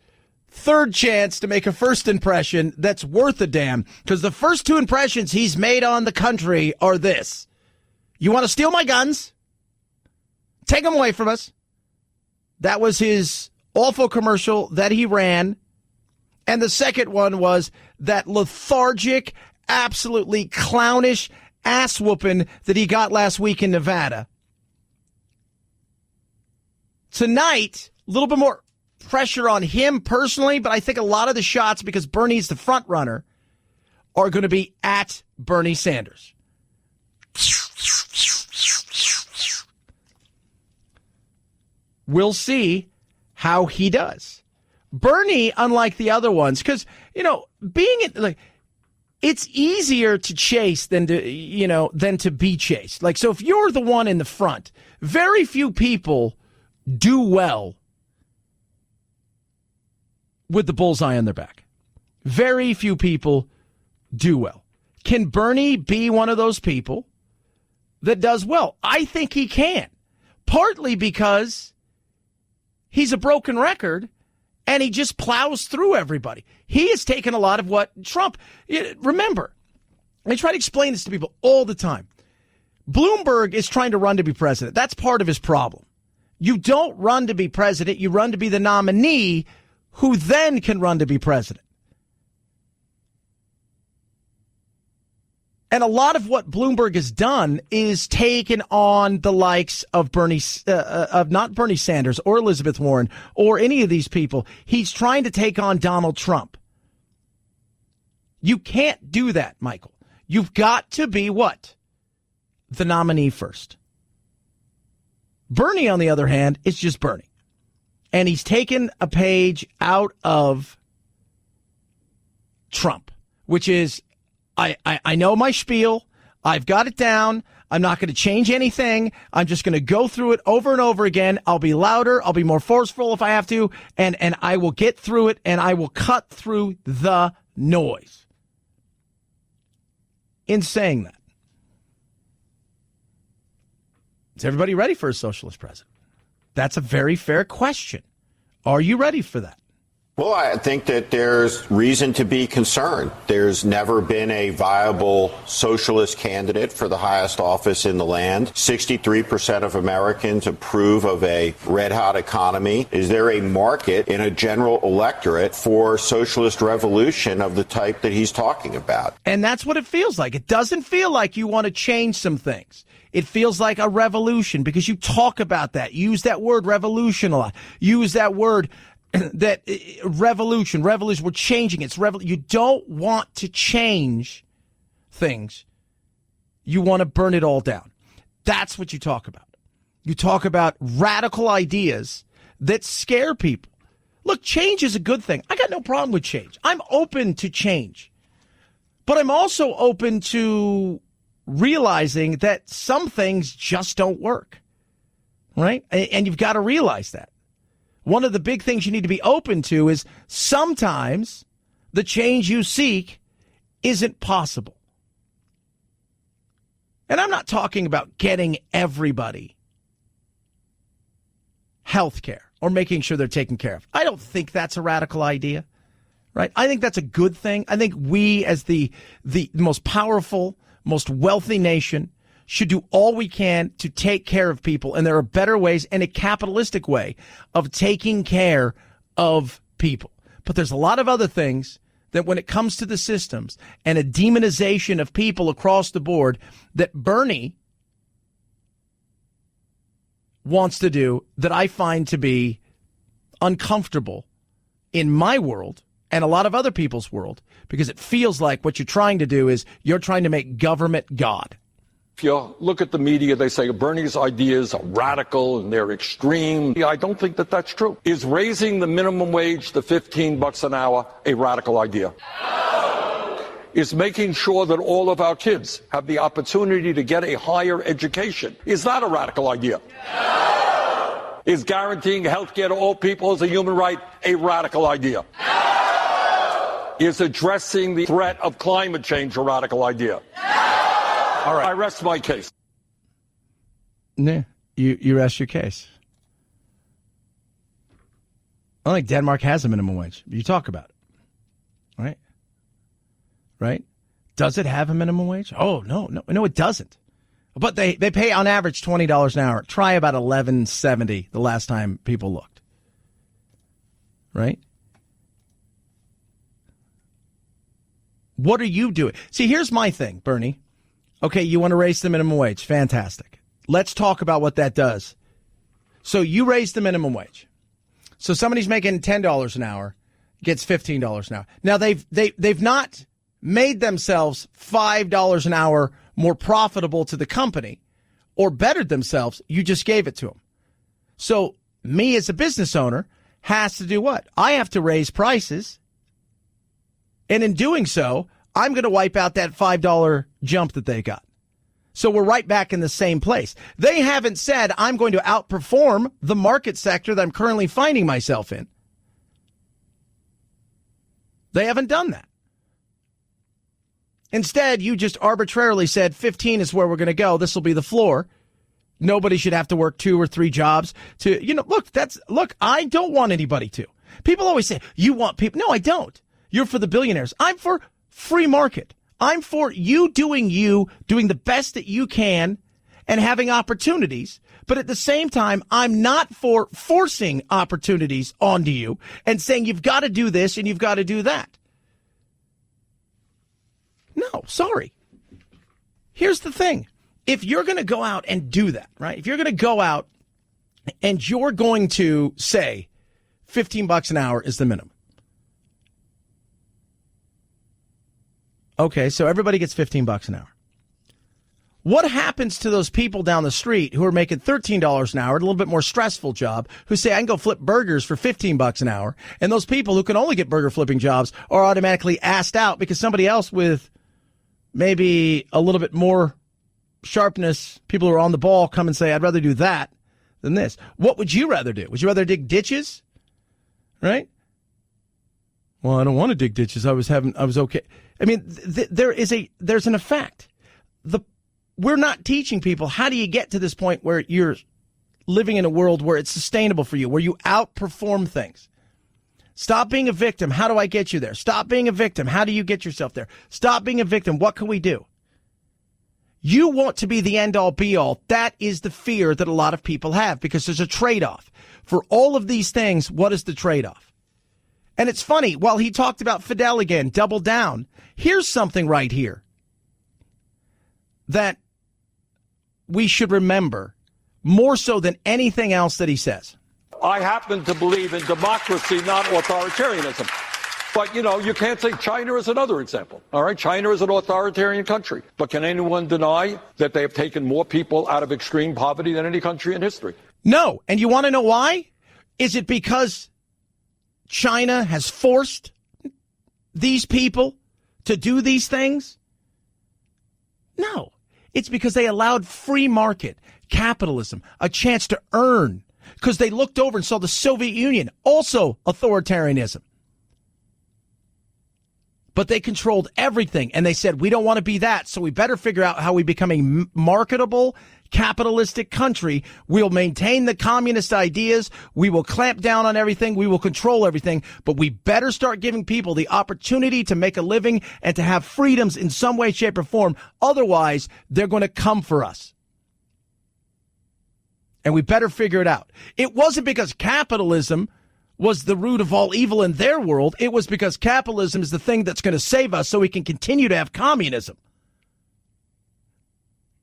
third chance to make a first impression that's worth a damn. Because the first 2 impressions he's made on the country are this. You want to steal my guns? Take them away from us. That was his awful commercial that he ran. And the second one was that lethargic, absolutely clownish ass whooping that he got last week in Nevada. Tonight, a little bit more pressure on him personally, but I think a lot of the shots, because Bernie's the front runner, are going to be at Bernie Sanders. We'll see how he does. Bernie, unlike the other ones, because, it's easier to chase than to be chased. Like, so if you're the one in the front, very few people do well with the bullseye on their back. Very few people do well. Can Bernie be one of those people that does well? I think he can. Partly because he's a broken record, and he just plows through everybody. He has taken a lot of what Trump... Remember, I try to explain this to people all the time. Bloomberg is trying to run to be president. That's part of his problem. You don't run to be president. You run to be the nominee who then can run to be president. And a lot of what Bloomberg has done is taken on the likes of not Bernie Sanders or Elizabeth Warren or any of these people. He's trying to take on Donald Trump. You can't do that, Michael. You've got to be what? The nominee first. Bernie, on the other hand, is just Bernie. And he's taken a page out of Trump, which is, I know my spiel. I've got it down. I'm not going to change anything. I'm just going to go through it over and over again. I'll be louder. I'll be more forceful if I have to. And I will get through it, and I will cut through the noise. In saying that, is everybody ready for a socialist president? That's a very fair question. Are you ready for that? Well, I think that there's reason to be concerned. There's never been a viable socialist candidate for the highest office in the land. 63% of Americans approve of a red-hot economy. Is there a market in a general electorate for socialist revolution of the type that he's talking about? And that's what it feels like. It doesn't feel like you want to change some things. It feels like a revolution because you talk about that. Use that word revolution a lot. Use that word that revolution, we're changing. It's you don't want to change things. You want to burn it all down. That's what you talk about. You talk about radical ideas that scare people. Look, change is a good thing. I got no problem with change. I'm open to change. But I'm also open to realizing that some things just don't work. Right? And you've got to realize that. One of the big things you need to be open to is sometimes the change you seek isn't possible. And I'm not talking about getting everybody health care or making sure they're taken care of. I don't think that's a radical idea, right? I think that's a good thing. I think we, as the most powerful, most wealthy nation, should do all we can to take care of people. And there are better ways and a capitalistic way of taking care of people. But there's a lot of other things that when it comes to the systems and a demonization of people across the board that Bernie wants to do that I find to be uncomfortable in my world and a lot of other people's world, because it feels like what you're trying to do is you're trying to make government God. If you look at the media, they say Bernie's ideas are radical and they're extreme. I don't think that that's true. Is raising the minimum wage to $15 an hour a radical idea? No. Is making sure that all of our kids have the opportunity to get a higher education? Is that a radical idea? No. Is guaranteeing health care to all people as a human right a radical idea? No. Is addressing the threat of climate change a radical idea? No. All right, I rest my case. Yeah, you rest your case. I think Denmark has a minimum wage. You talk about it, right? Right? Does it have a minimum wage? Oh, no, it doesn't. But they pay on average $20 an hour. Try about $11.70 the last time people looked. Right? What are you doing? See, here's my thing, Bernie. Okay, you want to raise the minimum wage. Fantastic. Let's talk about what that does. So you raise the minimum wage. So somebody's making $10 an hour gets $15 an hour. Now they've not made themselves $5 an hour more profitable to the company or bettered themselves. You just gave it to them. So me as a business owner has to do what? I have to raise prices. And in doing so, I'm going to wipe out that $5 jump that they got. So we're right back in the same place. They haven't said I'm going to outperform the market sector that I'm currently finding myself in. They haven't done that. Instead, you just arbitrarily said 15 is where we're going to go. This will be the floor. Nobody should have to work 2 or 3 jobs to, look, I don't want anybody to. People always say, you want people. No, I don't. You're for the billionaires. I'm for free market. I'm for you doing the best that you can and having opportunities. But at the same time, I'm not for forcing opportunities onto you and saying you've got to do this and you've got to do that. No, sorry. Here's the thing. If you're going to go out and do that, right? If you're going to go out and you're going to say $15 an hour is the minimum. Okay, so everybody gets $15 an hour. What happens to those people down the street who are making $13 an hour, a little bit more stressful job, who say, I can go flip burgers for $15 an hour, and those people who can only get burger flipping jobs are automatically asked out because somebody else with maybe a little bit more sharpness, people who are on the ball come and say, I'd rather do that than this. What would you rather do? Would you rather dig ditches? Right? Well, I don't want to dig ditches. I was okay. I mean, there's an effect. We're not teaching people how do you get to this point where you're living in a world where it's sustainable for you, where you outperform things. Stop being a victim. How do I get you there? Stop being a victim. How do you get yourself there? Stop being a victim. What can we do? You want to be the end-all, be-all. That is the fear that a lot of people have because there's a trade-off. For all of these things, what is the trade-off? And it's funny, while he talked about Fidel again, double down, here's something right here that we should remember more so than anything else that he says. I happen to believe in democracy, not authoritarianism. But, you can't say China is another example. All right, China is an authoritarian country. But can anyone deny that they have taken more people out of extreme poverty than any country in history? No. And you want to know why? Is it because China has forced these people to do these things? No. It's because they allowed free market, capitalism, a chance to earn. Because they looked over and saw the Soviet Union, also authoritarianism. But they controlled everything, and they said, we don't want to be that, so we better figure out how we become a marketable, capitalistic country. We'll maintain the communist ideas. We will clamp down on everything. We will control everything. But we better start giving people the opportunity to make a living and to have freedoms in some way, shape, or form. Otherwise, they're going to come for us. And we better figure it out. It wasn't because capitalism was the root of all evil in their world. It was because capitalism is the thing that's going to save us so we can continue to have communism.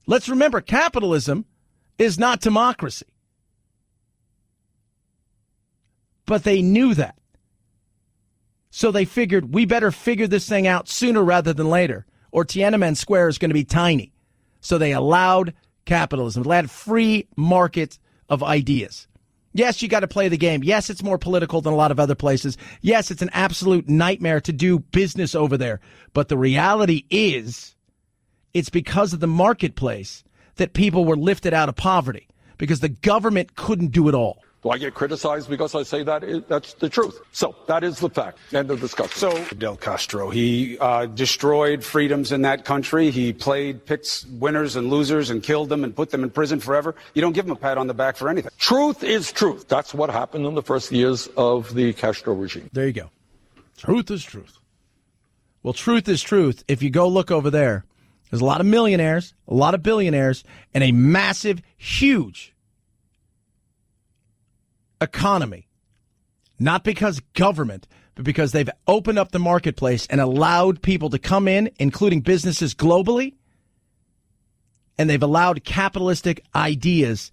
Let's remember, capitalism is not democracy. But they knew that. So they figured, we better figure this thing out sooner rather than later, or Tiananmen Square is going to be tiny. So they allowed capitalism, allowed free market of ideas. Yes, you got to play the game. Yes, it's more political than a lot of other places. Yes, it's an absolute nightmare to do business over there. But the reality is, it's because of the marketplace that people were lifted out of poverty, because the government couldn't do it all. Do I get criticized because I say that? That's the truth. So that is the fact. End of discussion. So Fidel Castro, he destroyed freedoms in that country. He picked winners and losers and killed them and put them in prison forever. You don't give him a pat on the back for anything. Truth is truth. That's what happened in the first years of the Castro regime. There you go. Truth is truth. Well, truth is truth. If you go look over there, there's a lot of millionaires, a lot of billionaires, and a massive, huge economy. Not because government, but because they've opened up the marketplace and allowed people to come in, including businesses globally, and they've allowed capitalistic ideas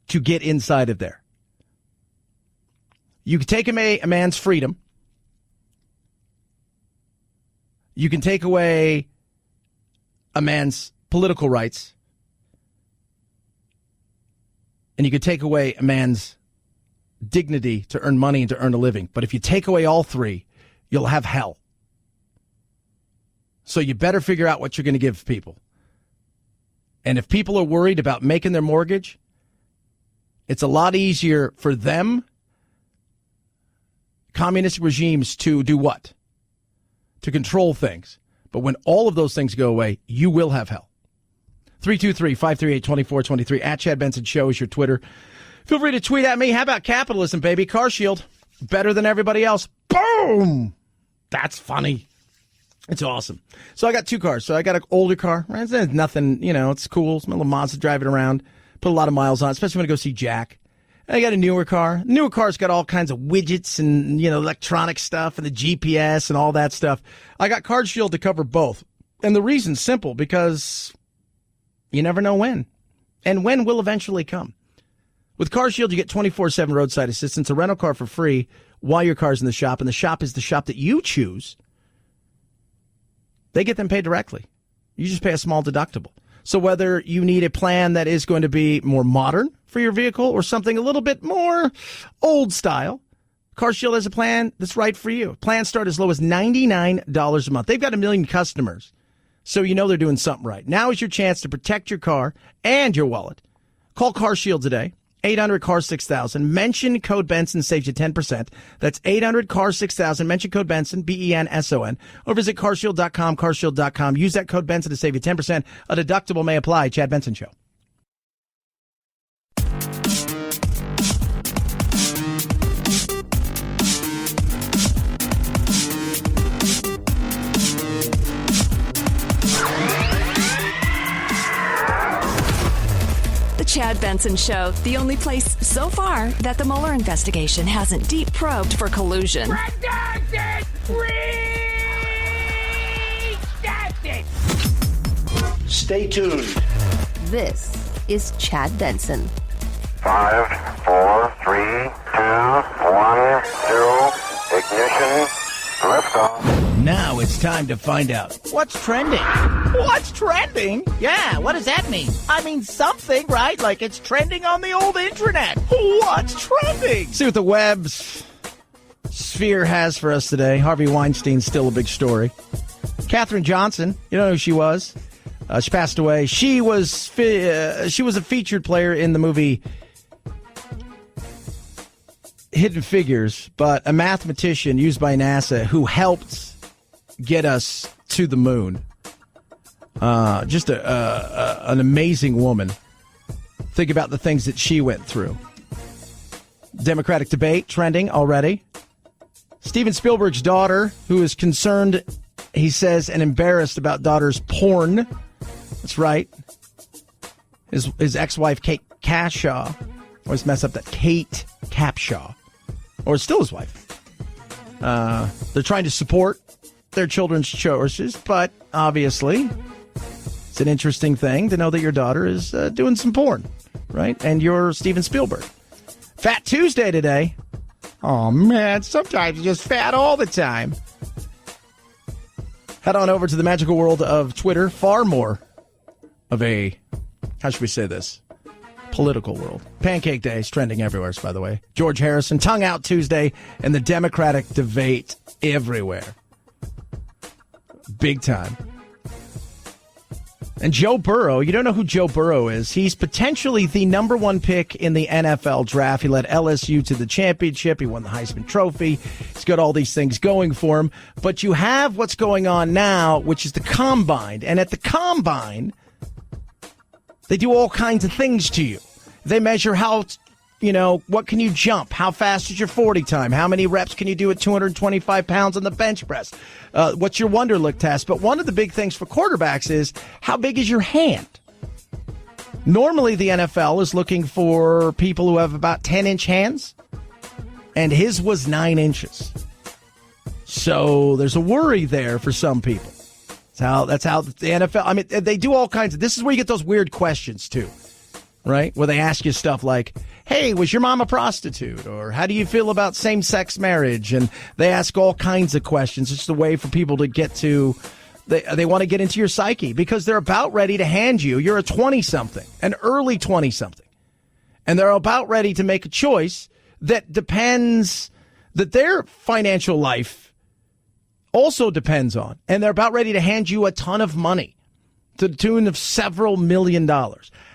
to get inside of there. You can take away a man's freedom. You can take away a man's political rights. And you can take away a man's dignity to earn money and to earn a living. But if you take away all three, you'll have hell. So you better figure out what you're going to give people. And if people are worried about making their mortgage, it's a lot easier for them, communist regimes, to do what? To control things. But when all of those things go away, you will have hell. 323-538-2423. At Chad Benson Show is your Twitter. Feel free to tweet at me. How about capitalism, baby? Car Shield. Better than everybody else. Boom! That's funny. It's awesome. So I got two cars. So I got an older car. Right? It's nothing, it's cool. It's my little Mazda driving around. Put a lot of miles on, especially when I go see Jack. And I got a newer car. The newer car's got all kinds of widgets and, electronic stuff and the GPS and all that stuff. I got Car Shield to cover both. And the reason's simple, because you never know when. And when will eventually come. With Car Shield, you get 24/7 roadside assistance, a rental car for free while your car's in the shop, and the shop is the shop that you choose. They get them paid directly. You just pay a small deductible. So whether you need a plan that is going to be more modern for your vehicle or something a little bit more old style, Car Shield has a plan that's right for you. Plans start as low as $99 a month. They've got 1 million customers. So you know they're doing something right. Now is your chance to protect your car and your wallet. Call CarShield today. 800-CAR-6000. Mention code Benson, saves you 10%. That's 800-CAR-6000. Mention code Benson, BENSON. Or visit carshield.com, carshield.com. Use that code Benson to save you 10%. A deductible may apply. Chad Benson Show. Chad Benson Show, the only place so far that the Mueller investigation hasn't deep probed for collusion. Redacted! Redacted! Stay tuned. This is Chad Benson. 5, 4, 3, 2, 1, 0. Ignition. Liftoff. Now it's time to find out what's trending. What's trending? Yeah, what does that mean? I mean something, right? Like it's trending on the old internet. What's trending? See what the web's sphere has for us today. Harvey Weinstein's still a big story. Katherine Johnson, you know who she was? She passed away. She was a featured player in the movie Hidden Figures, but a mathematician used by NASA who helped get us to the moon. Just an amazing woman. Think about the things that she went through. Democratic debate trending already. Steven Spielberg's daughter, who is concerned, he says, and embarrassed about daughter's porn. That's right. His ex-wife, Kate Capshaw. Always mess up that. Kate Capshaw. Or still his wife. They're trying to support their children's choices, but obviously it's an interesting thing to know that your daughter is doing some porn, right? And you're Steven Spielberg. Fat Tuesday today. Oh, man, sometimes you're just fat all the time. Head on over to the magical world of Twitter. Far more of a, how should we say this, political world. Pancake Day is trending everywhere, by the way. George Harrison, Tongue Out Tuesday, and the Democratic debate everywhere. Big time. And Joe Burrow, you don't know who Joe Burrow is. He's potentially the number one pick in the NFL draft. He led LSU to the championship. He won the Heisman Trophy. He's got all these things going for him. But you have what's going on now, which is the Combine. And at the Combine, they do all kinds of things to you. They measure how, what can you jump? How fast is your 40 time? How many reps can you do at 225 pounds on the bench press? What's your Wonderlic test? But one of the big things for quarterbacks is how big is your hand? Normally, the NFL is looking for people who have about 10-inch hands, and his was 9 inches. So there's a worry there for some people. That's how the NFL, I mean, they do all kinds of, this is where you get those weird questions too, right? Where they ask you stuff like, hey, was your mom a prostitute? Or how do you feel about same-sex marriage? And they ask all kinds of questions. It's just a way for people to get to, they want to get into your psyche because they're about ready to hand you, you're a 20-something, an early 20-something. And they're about ready to make a choice that depends, that their financial life also depends on. And they're about ready to hand you a ton of money to the tune of several $1 million.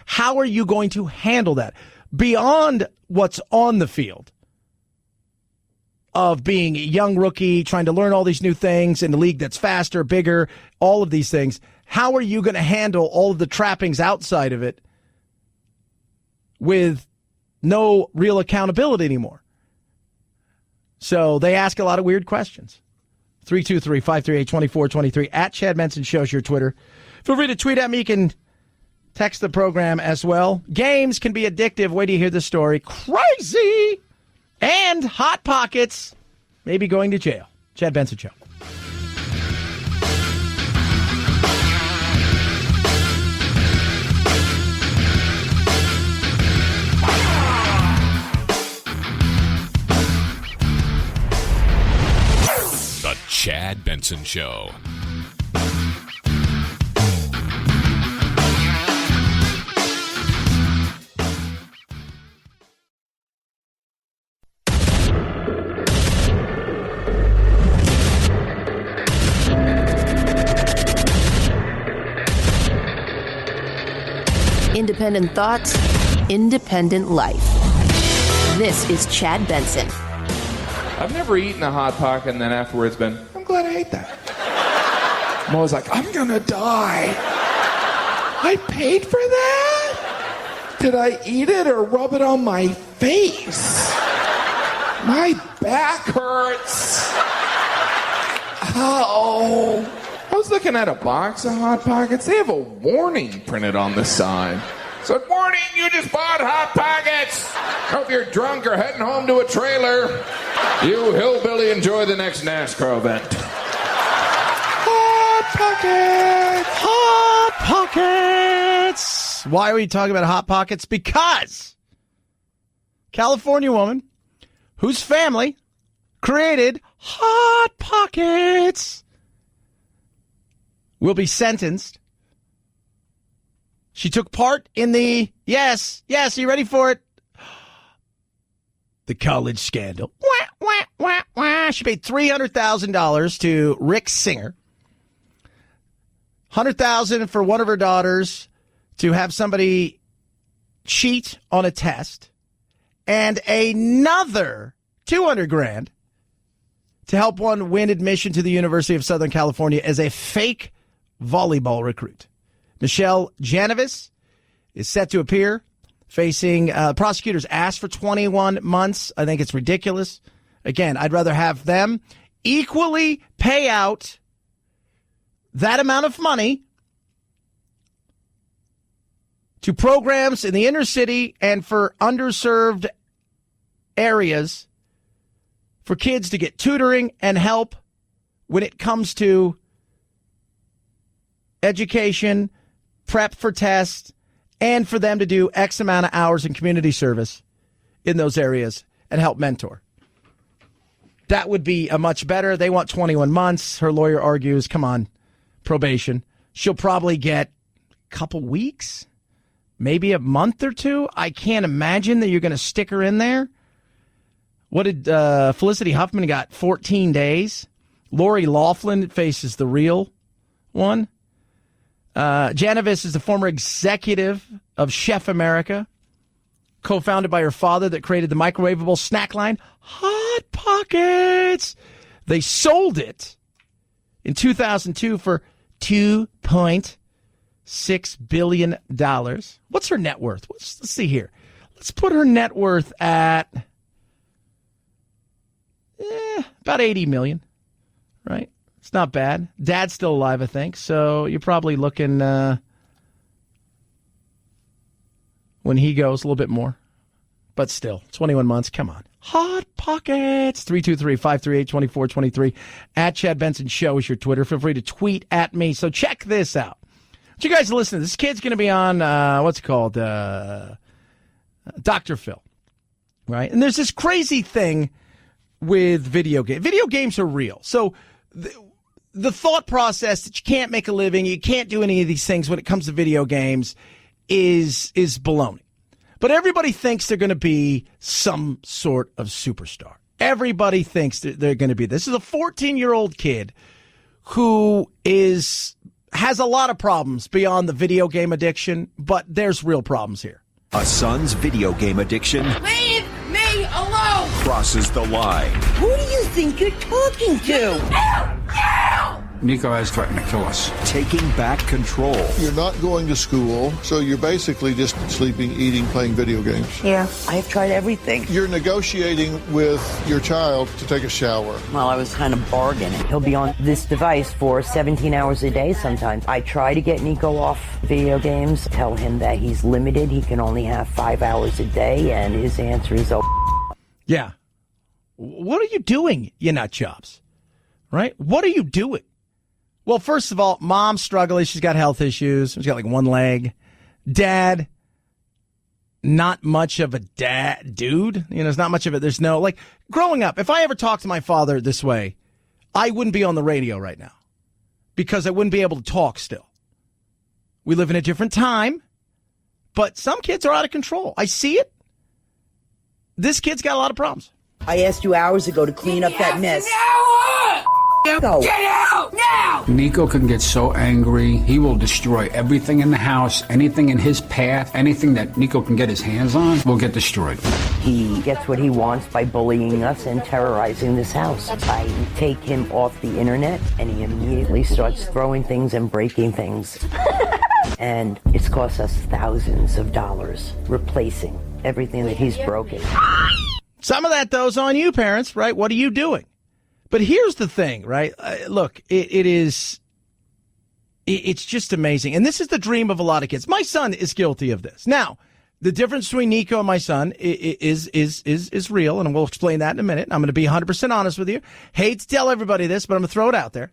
How are you going to handle that? Beyond what's on the field of being a young rookie, trying to learn all these new things in a league that's faster, bigger, all of these things, how are you going to handle all of the trappings outside of it with no real accountability anymore? So they ask a lot of weird questions. 323-538-2423 at Chad Benson Show's your Twitter. Feel free to tweet at me. You can text the program as well. Games can be addictive. Wait till you hear the story. Crazy! And Hot Pockets maybe going to jail. Chad Benson Show. The Chad Benson Show. Independent thoughts, independent life. This is Chad Benson. I've never eaten a Hot Pocket and then afterwards been, I'm glad I ate that. I'm always like, I'm gonna die. I paid for that? Did I eat it or rub it on my face? My back hurts. Oh. I was looking at a box of Hot Pockets. They have a warning printed on the side. So, warning, you just bought Hot Pockets. Hope you're drunk or heading home to a trailer. You hillbilly, enjoy the next NASCAR event. Hot Pockets! Hot Pockets! Why are we talking about Hot Pockets? Because California woman whose family created Hot Pockets will be sentenced. She took part in the, yes, are you ready for it? The college scandal. Wah, wah, wah, wah. She paid $300,000 to Rick Singer. $100,000 for one of her daughters to have somebody cheat on a test. And another $200,000 to help one win admission to the University of Southern California as a fake volleyball recruit. Michelle Janovis is set to appear, facing prosecutors asked for 21 months. I think it's ridiculous. Again, I'd rather have them equally pay out that amount of money to programs in the inner city and for underserved areas for kids to get tutoring and help when it comes to education, prep for tests, and for them to do X amount of hours in community service in those areas and help mentor. That would be a much better. They want 21 months. Her lawyer argues, come on, probation. She'll probably get a couple weeks, maybe a month or two. I can't imagine that you're going to stick her in there. What did Felicity Huffman got? 14 days. Lori Loughlin faces the real one. Janovis is the former executive of Chef America, co-founded by her father, that created the microwavable snack line, Hot Pockets. They sold it in 2002 for $2.6 billion. What's her net worth? Let's see here. Let's put her net worth at about $80 million, right? It's not bad. Dad's still alive, I think. So you're probably looking, when he goes, a little bit more. But still, 21 months. Come on. Hot Pockets. 323-538-2423. At Chad Benson Show is your Twitter. Feel free to tweet at me. So check this out. You guys listen. This kid's going to be on, what's it called? Dr. Phil. Right? And there's this crazy thing with video games. Video games are real. So the thought process that you can't make a living, you can't do any of these things when it comes to video games is baloney. But everybody thinks they're going to be some sort of superstar. Everybody thinks they're going to be. This is a 14-year-old kid who has a lot of problems beyond the video game addiction, but there's real problems here. A son's video game addiction Leave me alone! crosses the line. Who do you think you're talking to? Nico has threatened to kill us. Taking back control. You're not going to school, so you're basically just sleeping, eating, playing video games. Yeah, I've tried everything. You're negotiating with your child to take a shower. Well, I was kind of bargaining. He'll be on this device for 17 hours a day sometimes. I try to get Nico off video games, tell him that he's limited. He can only have 5 hours a day, and his answer is, Yeah. What are you doing, you nut jobs? Right? What are you doing? Well, first of all, mom's struggling. She's got health issues. She's got like one leg. Dad, not much of a dude. There's not much of it. There's no, like, growing up, if I ever talked to my father this way, I wouldn't be on the radio right now because I wouldn't be able to talk still. We live in a different time, but some kids are out of control. I see it. This kid's got a lot of problems. I asked you hours ago to clean up that mess. out! Get out now! Nico can get so angry, he will destroy everything in the house, anything in his path, anything that Nico can get his hands on will get destroyed. He gets what he wants by bullying us and terrorizing this house. I take him off the internet, and he immediately starts throwing things and breaking things. And it's cost us thousands of dollars replacing everything that he's broken. Some of that, though, is on you, parents, right? What are you doing? But here's the thing, right? Look, it's just amazing. And this is the dream of a lot of kids. My son is guilty of this. Now, the difference between Nico and my son is real, and we'll explain that in a minute. I'm going to be 100% honest with you. Hate to tell everybody this, but I'm going to throw it out there.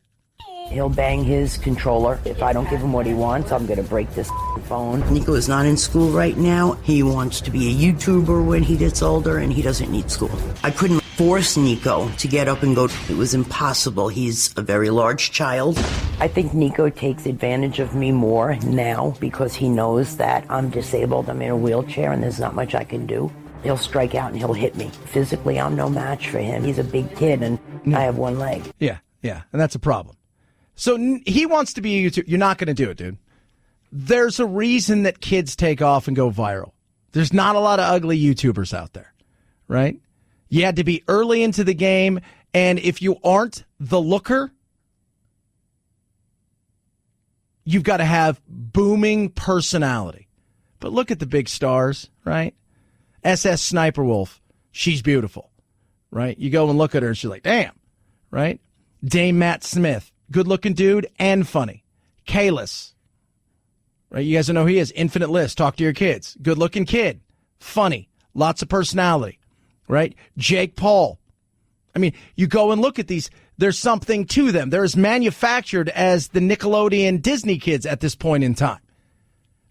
He'll bang his controller. If I don't give him what he wants, I'm going to break this phone. Nico is not in school right now. He wants to be a YouTuber when he gets older, and he doesn't need school. I couldn't force Nico to get up and go. It was impossible. He's a very large child. I think Nico takes advantage of me more now because he knows that I'm disabled. I'm in a wheelchair, and there's not much I can do. He'll strike out and he'll hit me. Physically, I'm no match for him. He's a big kid, and I have one leg. Yeah, and that's a problem. So he wants to be a YouTuber. You're not going to do it, dude. There's a reason that kids take off and go viral. There's not a lot of ugly YouTubers out there, right? You had to be early into the game, and if you aren't the looker, you've got to have booming personality. But look at the big stars, right? SS Sniper Wolf, she's beautiful, right? You go and look at her, and she's like, damn, right? Dame Matt Smith. Good-looking dude and funny. Kalis. Right? You guys know who he is. Infinite List. Talk to your kids. Good-looking kid. Funny. Lots of personality. Right? Jake Paul. I mean, you go and look at these. There's something to them. They're as manufactured as the Nickelodeon Disney kids at this point in time.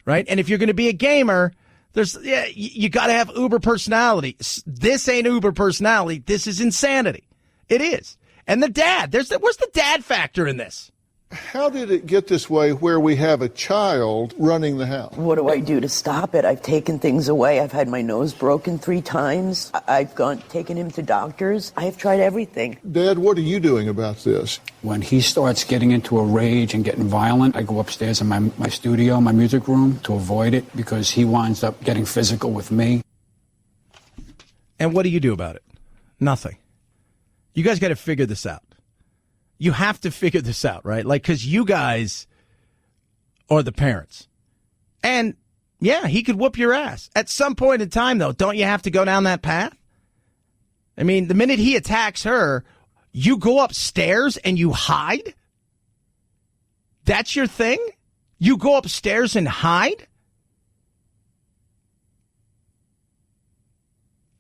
Right? And if you're going to be a gamer, you got to have uber personality. This ain't uber personality. This is insanity. It is. And the dad, where's the dad factor in this? How did it get this way where we have a child running the house? What do I do to stop it? I've taken things away. I've had my nose broken 3 times. I've taken him to doctors. I've tried everything. Dad, what are you doing about this? When he starts getting into a rage and getting violent, I go upstairs in my studio, my music room, to avoid it because he winds up getting physical with me. And what do you do about it? Nothing. You guys got to figure this out. You have to figure this out, right? Like, because you guys are the parents. And, yeah, he could whoop your ass. At some point in time, though, don't you have to go down that path? I mean, the minute he attacks her, you go upstairs and you hide? That's your thing? You go upstairs and hide?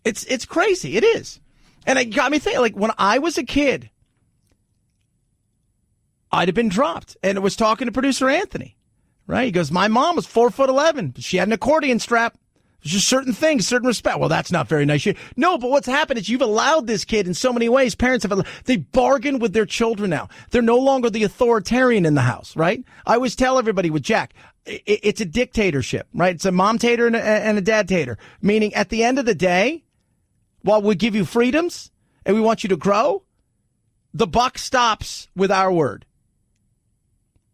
It's crazy. It is. And it got me thinking, like, when I was a kid, I'd have been dropped. And it was talking to producer Anthony, right? He goes, my mom was 4'11", but she had an accordion strap. There's just certain things, certain respect. Well, that's not very nice. No, but what's happened is you've allowed this kid in so many ways. Parents they bargain with their children now. They're no longer the authoritarian in the house, right? I always tell everybody with Jack, it's a dictatorship, right? It's a mom-tater and a dad-tater. Meaning at the end of the day, while we give you freedoms and we want you to grow, the buck stops with our word.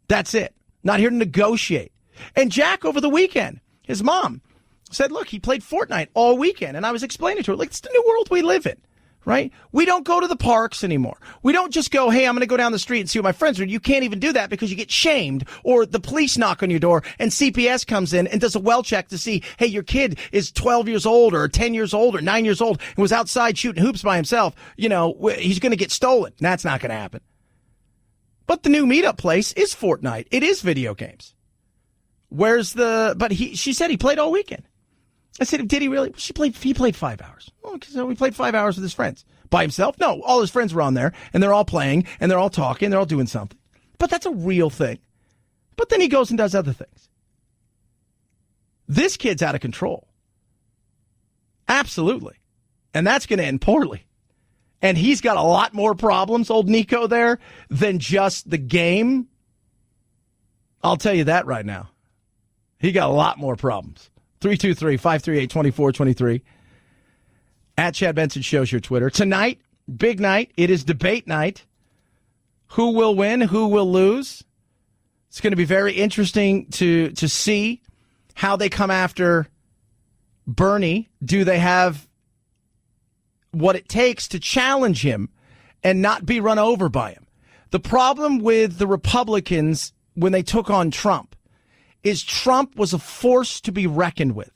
That's it. Not here to negotiate. And Jack, over the weekend, his mom said, look, he played Fortnite all weekend. And I was explaining to her, like, it's the new world we live in, right? We don't go to the parks anymore. We don't just go, hey, I'm going to go down the street and see what my friends are. You can't even do that because you get shamed, or the police knock on your door and CPS comes in and does a well check to see, hey, your kid is 12 years old or 10 years old or 9 years old and was outside shooting hoops by himself. You know, he's going to get stolen. That's not going to happen. But the new meetup place is Fortnite. It is video games. She said he played all weekend. I said, did he really? He played 5 hours. Oh, so he played 5 hours with his friends. By himself? No, all his friends were on there, and they're all playing, and they're all talking, they're all doing something. But that's a real thing. But then he goes and does other things. This kid's out of control. Absolutely. And that's going to end poorly. And he's got a lot more problems, old Nico there, than just the game. I'll tell you that right now. He got a lot more problems. 323-538-2423. At Chad Benson shows your Twitter. Tonight, big night. It is debate night Who will win? Who will lose? It's going to be very interesting to see how they come after Bernie. Do they have what it takes to challenge him and not be run over by him? The problem with the Republicans when they took on Trump is Trump was a force to be reckoned with.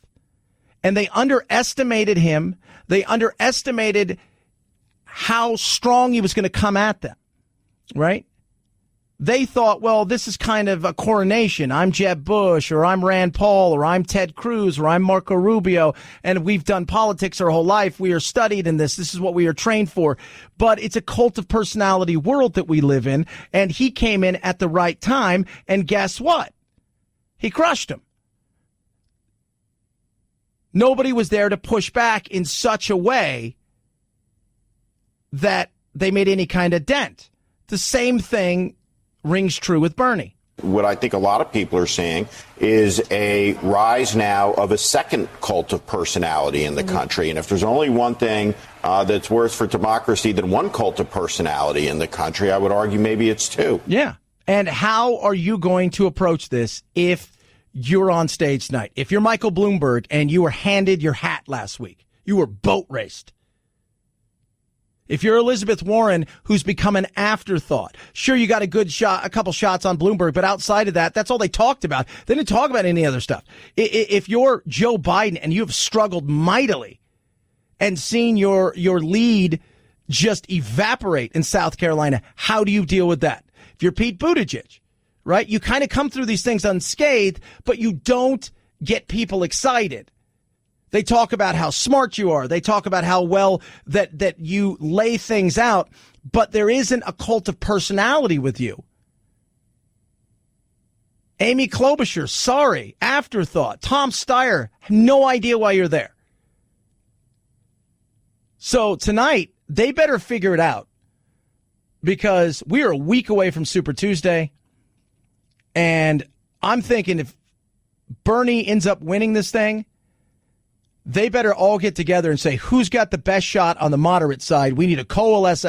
And they underestimated him. They underestimated how strong he was going to come at them, right? They thought, well, this is kind of a coronation. I'm Jeb Bush, or I'm Rand Paul, or I'm Ted Cruz, or I'm Marco Rubio, and we've done politics our whole life. We are studied in this. This is what we are trained for. But it's a cult of personality world that we live in, and he came in at the right time, and guess what? He crushed him. Nobody was there to push back in such a way that they made any kind of dent. The same thing rings true with Bernie. What I think a lot of people are seeing is a rise now of a second cult of personality in the country. And if there's only one thing that's worse for democracy than one cult of personality in the country, I would argue maybe it's two. Yeah. And how are you going to approach this if you're on stage tonight? If you're Michael Bloomberg and you were handed your hat last week, you were boat raced. If you're Elizabeth Warren, who's become an afterthought, sure, you got a good shot, a couple shots on Bloomberg, but outside of that, that's all they talked about. They didn't talk about any other stuff. If you're Joe Biden and you have struggled mightily and seen your lead just evaporate in South Carolina, how do you deal with that? If you're Pete Buttigieg, right, you kind of come through these things unscathed, but you don't get people excited. They talk about how smart you are. They talk about how well that you lay things out, but there isn't a cult of personality with you. Amy Klobuchar, sorry, afterthought. Tom Steyer, no idea why you're there. So tonight, they better figure it out because we are a week away from Super Tuesday, and I'm thinking if Bernie ends up winning this thing, they better all get together and say, who's got the best shot on the moderate side? We need to coalesce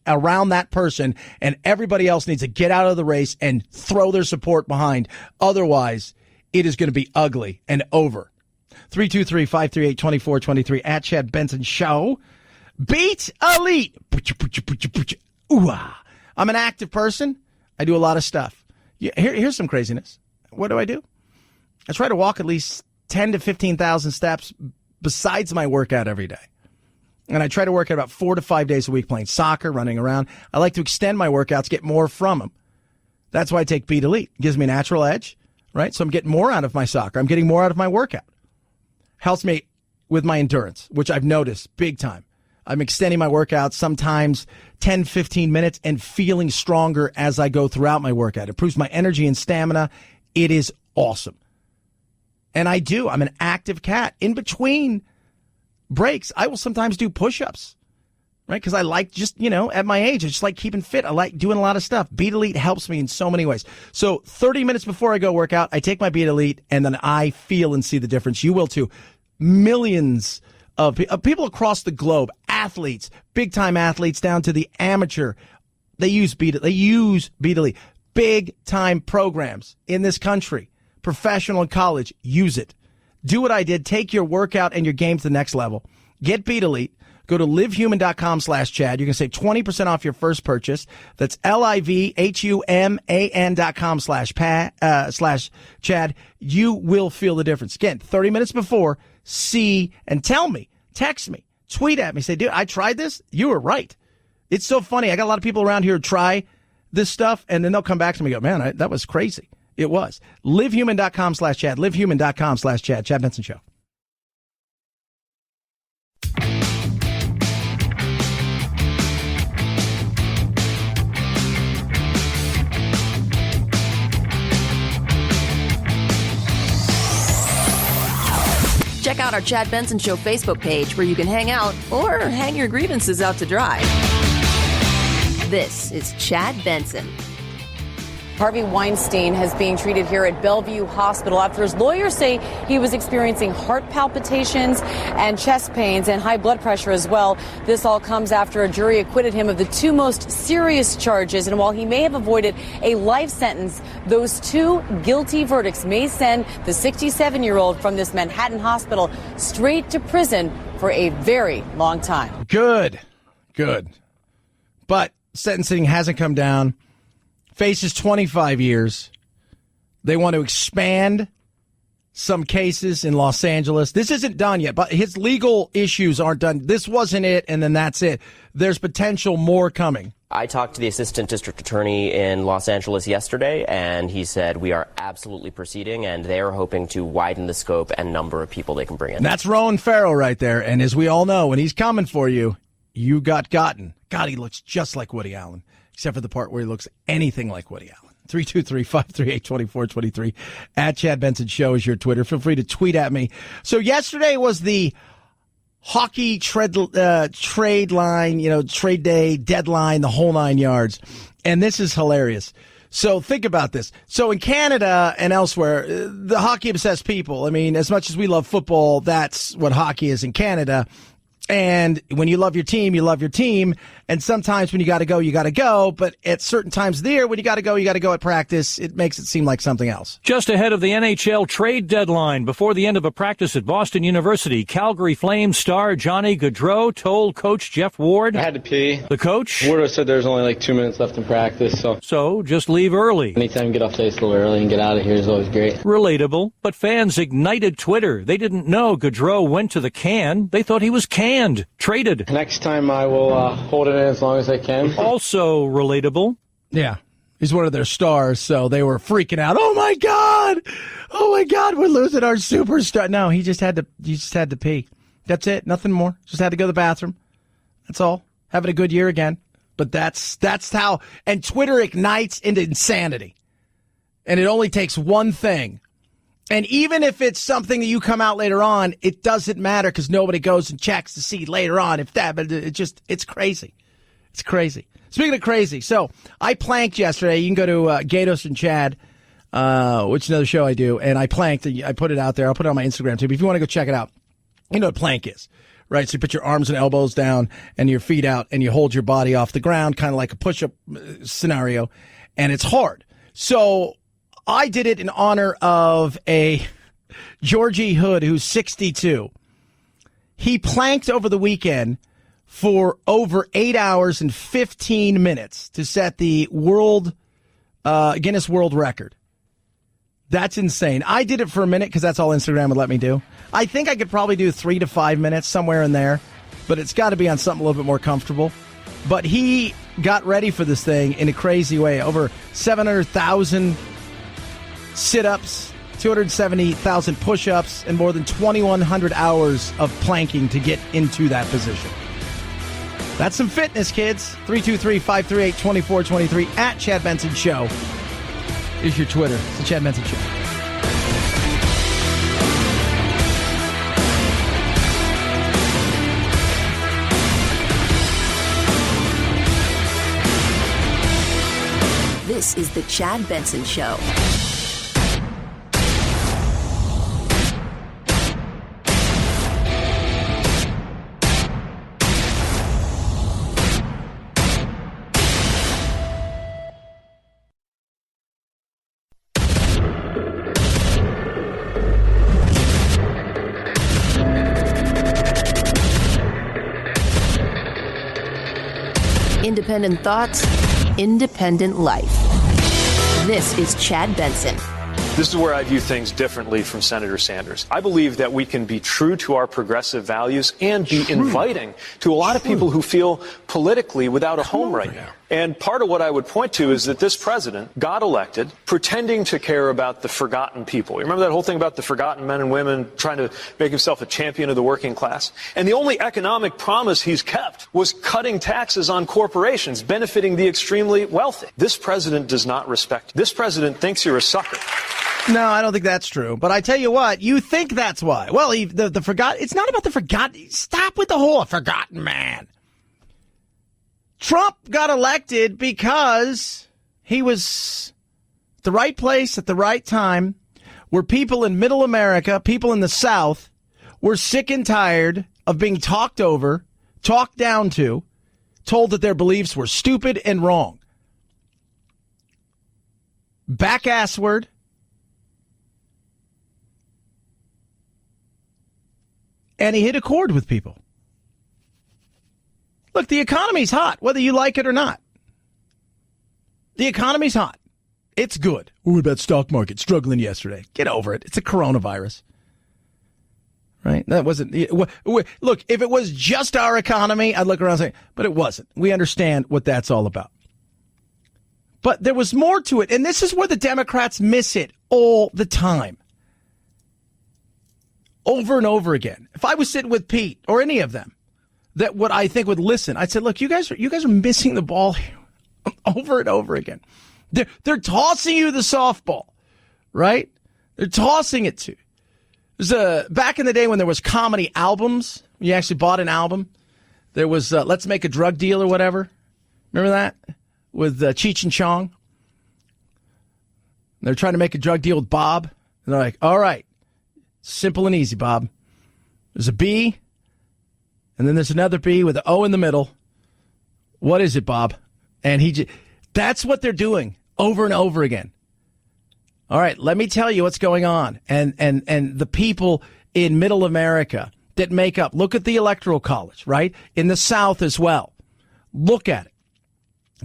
around that person, and everybody else needs to get out of the race and throw their support behind. Otherwise, it is going to be ugly and over. 323-538-2423 at Chad Benson Show. Beat Elite. I'm an active person. I do a lot of stuff. Here's some craziness. What do? I try to walk at least 10 to 15,000 steps besides my workout every day. And I try to work out about 4 to 5 days a week playing soccer, running around. I like to extend my workouts, get more from them. That's why I take Beat Elite. It gives me a natural edge, right? So I'm getting more out of my soccer. I'm getting more out of my workout. Helps me with my endurance, which I've noticed big time. I'm extending my workouts sometimes 10, 15 minutes and feeling stronger as I go throughout my workout. It improves my energy and stamina. It is awesome. And I'm an active cat. In between breaks, I will sometimes do push-ups, right? Because I like just, at my age, I just like keeping fit. I like doing a lot of stuff. Beat Elite helps me in so many ways. So 30 minutes before I go work out, I take my Beat Elite, and then I feel and see the difference. You will too. Millions of people across the globe, athletes, big-time athletes down to the amateur, they use Beat Elite. Big-time programs in this country. Professional and college, use it. Do what I did. Take your workout and your game to the next level. Get Beat Elite. Go to livehuman.com/Chad. You can save 20% off your first purchase. That's livehuman.com/Chad. You will feel the difference. Again, 30 minutes before, see and tell me. Text me. Tweet at me. Say, dude, I tried this. You were right. It's so funny. I got a lot of people around here who try this stuff, and then they'll come back to me and go, man, that was crazy. It was. Livehuman.com/Chad. Livehuman.com/Chad. Chad Benson Show. Check out our Chad Benson Show Facebook page where you can hang out or hang your grievances out to dry. This is Chad Benson. Harvey Weinstein is being treated here at Bellevue Hospital after his lawyers say he was experiencing heart palpitations and chest pains and high blood pressure as well. This all comes after a jury acquitted him of the two most serious charges. And while he may have avoided a life sentence, those two guilty verdicts may send the 67-year-old from this Manhattan hospital straight to prison for a very long time. Good. But sentencing hasn't come down. Faces 25 years. They want to expand some cases in Los Angeles. This isn't done yet, but his legal issues aren't done. This wasn't it, and then that's it. There's potential more coming. I talked to the assistant district attorney in Los Angeles yesterday, and he said we are absolutely proceeding, and they are hoping to widen the scope and number of people they can bring in. And that's Rowan Farrow right there. And as we all know, when he's coming for you, you got gotten. God, he looks just like Woody Allen, except for the part where he looks anything like Woody Allen. 323-538-2423. At Chad Benson Show is your Twitter. Feel free to tweet at me. So yesterday was the hockey trade line, trade day, deadline, the whole 9 yards. And this is hilarious. So think about this. So in Canada and elsewhere, the hockey-obsessed people, I mean, as much as we love football, that's what hockey is in Canada. And when you love your team, you love your team. And sometimes when you got to go, you got to go. But at certain times of the year, when you got to go at practice. It makes it seem like something else. Just ahead of the NHL trade deadline, before the end of a practice at Boston University, Calgary Flames star Johnny Gaudreau told Coach Jeff Ward, I had to pee. The coach? Ward said there's only 2 minutes left in practice. So just leave early. Anytime you get off the ice a little early and get out of here is always great. Relatable. But fans ignited Twitter. They didn't know Gaudreau went to the can. They thought he was canned. Traded. Next time I will hold it in as long as I can. Also relatable. Yeah. He's one of their stars, so they were freaking out. Oh my God, we're losing our superstar. No, he just had to pee. That's it. Nothing more. Just had to go to the bathroom. That's all. Having a good year again. But that's how, and Twitter ignites into insanity. And it only takes one thing. And even if it's something that you come out later on, it doesn't matter because nobody goes and checks to see later on if that, but it's crazy. It's crazy. Speaking of crazy, so I planked yesterday. You can go to Gatos and Chad, which is another show I do, and I planked. I put it out there. I'll put it on my Instagram too. But if you want to go check it out, you know what plank is, right? So you put your arms and elbows down and your feet out, and you hold your body off the ground, kind of like a push-up scenario, and it's hard. So I did it in honor of a Georgie Hood who's 62. He planked over the weekend for over 8 hours and 15 minutes to set the Guinness World Record. That's insane. I did it for a minute because that's all Instagram would let me do. I think I could probably do 3 to 5 minutes, somewhere in there, but it's got to be on something a little bit more comfortable. But he got ready for this thing in a crazy way. Over 700,000 sit-ups, 270,000 push-ups, and more than 2,100 hours of planking to get into that position. That's some fitness, kids. 323-538-2423 at Chad Benson Show is your Twitter. It's the Chad Benson Show. This is the Chad Benson Show. Independent thoughts, independent life. This is Chad Benson. This is where I view things differently from Senator Sanders. I believe that we can be true to our progressive values and be inviting to a lot of people who feel politically without a home right now. And part of what I would point to is that this president got elected pretending to care about the forgotten people. You remember that whole thing about the forgotten men and women trying to make himself a champion of the working class? And the only economic promise he's kept was cutting taxes on corporations, benefiting the extremely wealthy. This president does not respect you. This president thinks you're a sucker. No, I don't think that's true. But I tell you what, you think that's why. Well, the forgotten, it's not about the forgotten. Stop with the whole forgotten man. Trump got elected because he was the right place at the right time, where people in middle America, people in the South, were sick and tired of being talked over, talked down to, told that their beliefs were stupid and wrong. Back-assward. And he hit a chord with people. Look, the economy's hot, whether you like it or not. The economy's hot. It's good. What about stock market struggling yesterday? Get over it. It's a coronavirus. Right? That wasn't. Look, if it was just our economy, I'd look around and say, but it wasn't. We understand what that's all about. But there was more to it. And this is where the Democrats miss it all the time. Over and over again. If I was sitting with Pete or any of them that what I think would listen, I'd say, look, you guys are missing the ball here over and over again. They're tossing you the softball, right? They're tossing it to. There's back in the day when there was comedy albums, you actually bought an album. There was Let's Make a Drug Deal or whatever. Remember that? With Cheech and Chong. They're trying to make a drug deal with Bob. And they're like, all right, simple and easy, Bob. There's a B, and then there's another B with an O in the middle. What is it, Bob? And that's what they're doing over and over again. All right, let me tell you what's going on. And the people in middle America that make up, look at the Electoral College, right? In the South as well. Look at it.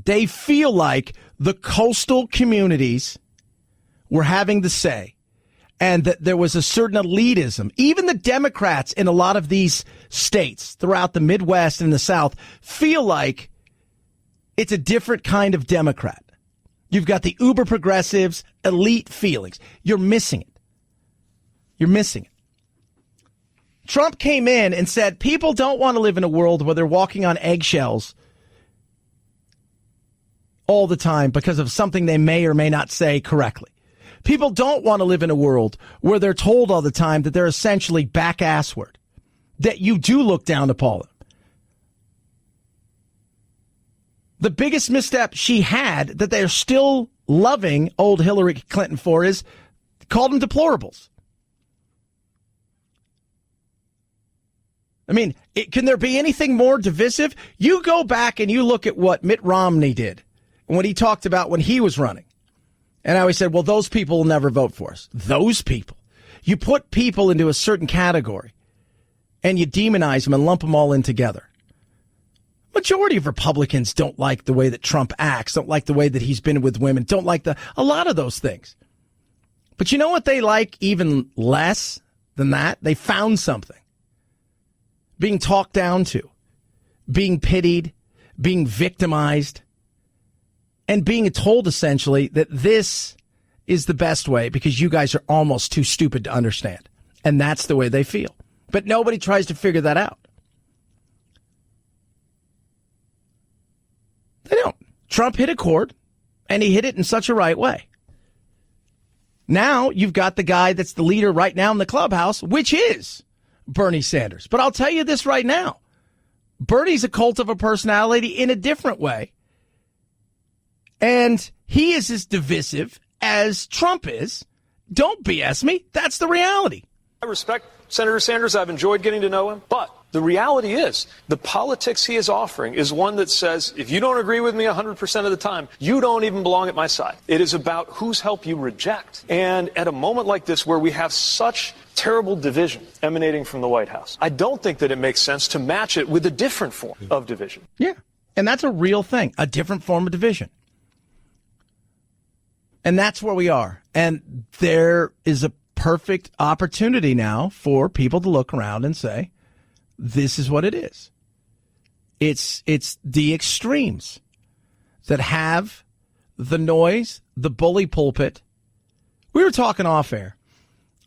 They feel like the coastal communities were having the say and that there was a certain elitism. Even the Democrats in a lot of these states throughout the Midwest and the South feel like it's a different kind of Democrat. You've got the uber progressives, elite feelings. You're missing it. You're missing it. Trump came in and said people don't want to live in a world where they're walking on eggshells all the time because of something they may or may not say correctly. People don't want to live in a world where they're told all the time that they're essentially back-assward, that you do look down upon them. The biggest misstep she had that they're still loving old Hillary Clinton for is called them deplorables. I mean, can there be anything more divisive? You go back and you look at what Mitt Romney did and what he talked about when he was running. And I always said, well, those people will never vote for us. Those people. You put people into a certain category and you demonize them and lump them all in together. Majority of Republicans don't like the way that Trump acts, don't like the way that he's been with women, don't like a lot of those things. But you know what they like even less than that? They found something. Being talked down to, being pitied, being victimized, and being told essentially that this is the best way because you guys are almost too stupid to understand. And that's the way they feel. But nobody tries to figure that out. They don't. Trump hit a chord, and he hit it in such a right way. Now you've got the guy that's the leader right now in the clubhouse, which is Bernie Sanders. But I'll tell you this right now. Bernie's a cult of a personality in a different way. And he is as divisive as Trump is. Don't BS me. That's the reality. I respect Senator Sanders. I've enjoyed getting to know him. But the reality is the politics he is offering is one that says if you don't agree with me 100% of the time, you don't even belong at my side. It is about whose help you reject. And at a moment like this where we have such terrible division emanating from the White House, I don't think that it makes sense to match it with a different form of division. Yeah. And that's a real thing, a different form of division. And that's where we are. And there is a perfect opportunity now for people to look around and say, this is what it is. It's the extremes that have the noise, the bully pulpit. We were talking off air.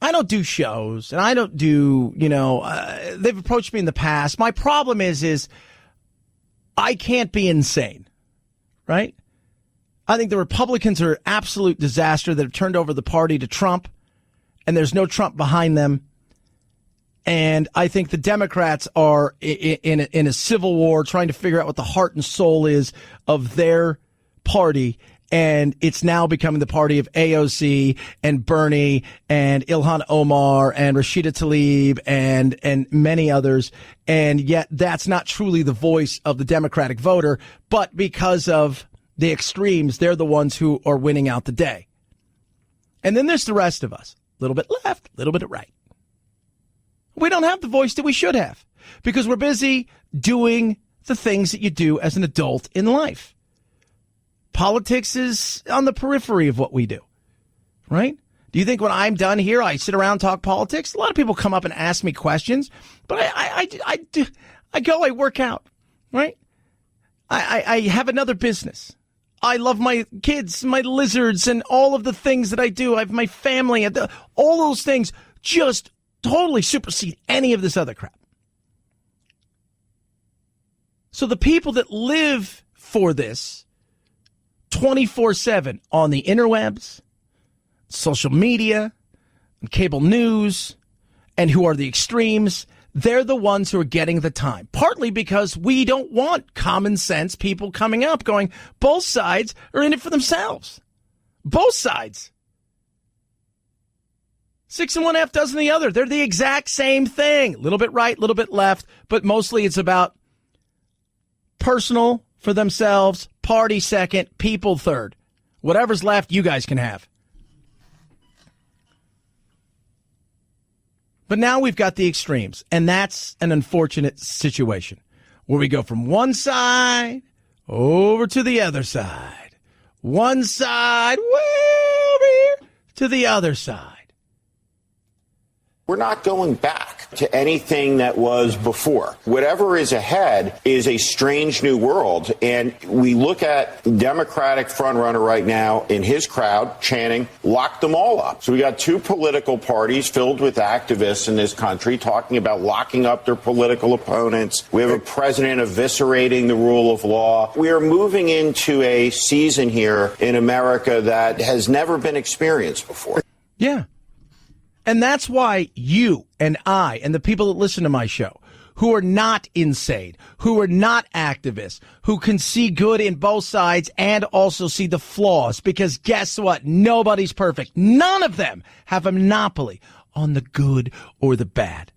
I don't do shows and I don't do, they've approached me in the past. My problem is I can't be insane, right? I think the Republicans are an absolute disaster that have turned over the party to Trump, and there's no Trump behind them. And I think the Democrats are in a civil war trying to figure out what the heart and soul is of their party, And it's now becoming the party of AOC and Bernie and Ilhan Omar and Rashida Tlaib and many others. And yet that's not truly the voice of the Democratic voter, but because of the extremes, they're the ones who are winning out the day. And then there's the rest of us. A little bit left, a little bit right. We don't have the voice that we should have because we're busy doing the things that you do as an adult in life. Politics is on the periphery of what we do, right? Do you think when I'm done here, I sit around and talk politics? A lot of people come up and ask me questions, but I go, I work out, right? I have another business. I love my kids, my lizards, and all of the things that I do. I have my family. All those things just totally supersede any of this other crap. So the people that live for this 24/7 on the interwebs, social media, and cable news, and who are the extremes, they're the ones who are getting the time. Partly because we don't want common sense people coming up going, both sides are in it for themselves. Both sides. 6 and 1/2 dozen the other. They're the exact same thing. A little bit right, a little bit left, but mostly it's about personal for themselves, party second, people third. Whatever's left, you guys can have. But now we've got the extremes, and that's an unfortunate situation where we go from one side over to the other side. One side way over here to the other side. We're not going back to anything that was before. Whatever is ahead is a strange new world. And we look at Democratic frontrunner right now in his crowd chanting, lock them all up. So we got two political parties filled with activists in this country talking about locking up their political opponents. We have a president eviscerating the rule of law. We are moving into a season here in America that has never been experienced before. Yeah. And that's why you and I and the people that listen to my show, who are not insane, who are not activists, who can see good in both sides and also see the flaws, because guess what? Nobody's perfect. None of them have a monopoly on the good or the bad.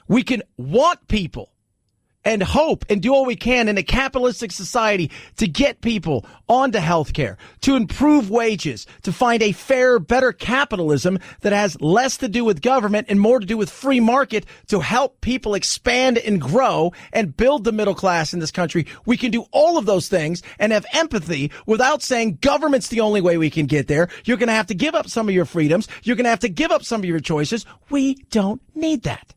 We can want people and hope and do all we can in a capitalistic society to get people onto health care, to improve wages, to find a fairer, better capitalism that has less to do with government and more to do with free market to help people expand and grow and build the middle class in this country. We can do all of those things and have empathy without saying government's the only way we can get there. You're going to have to give up some of your freedoms. You're going to have to give up some of your choices. We don't need that.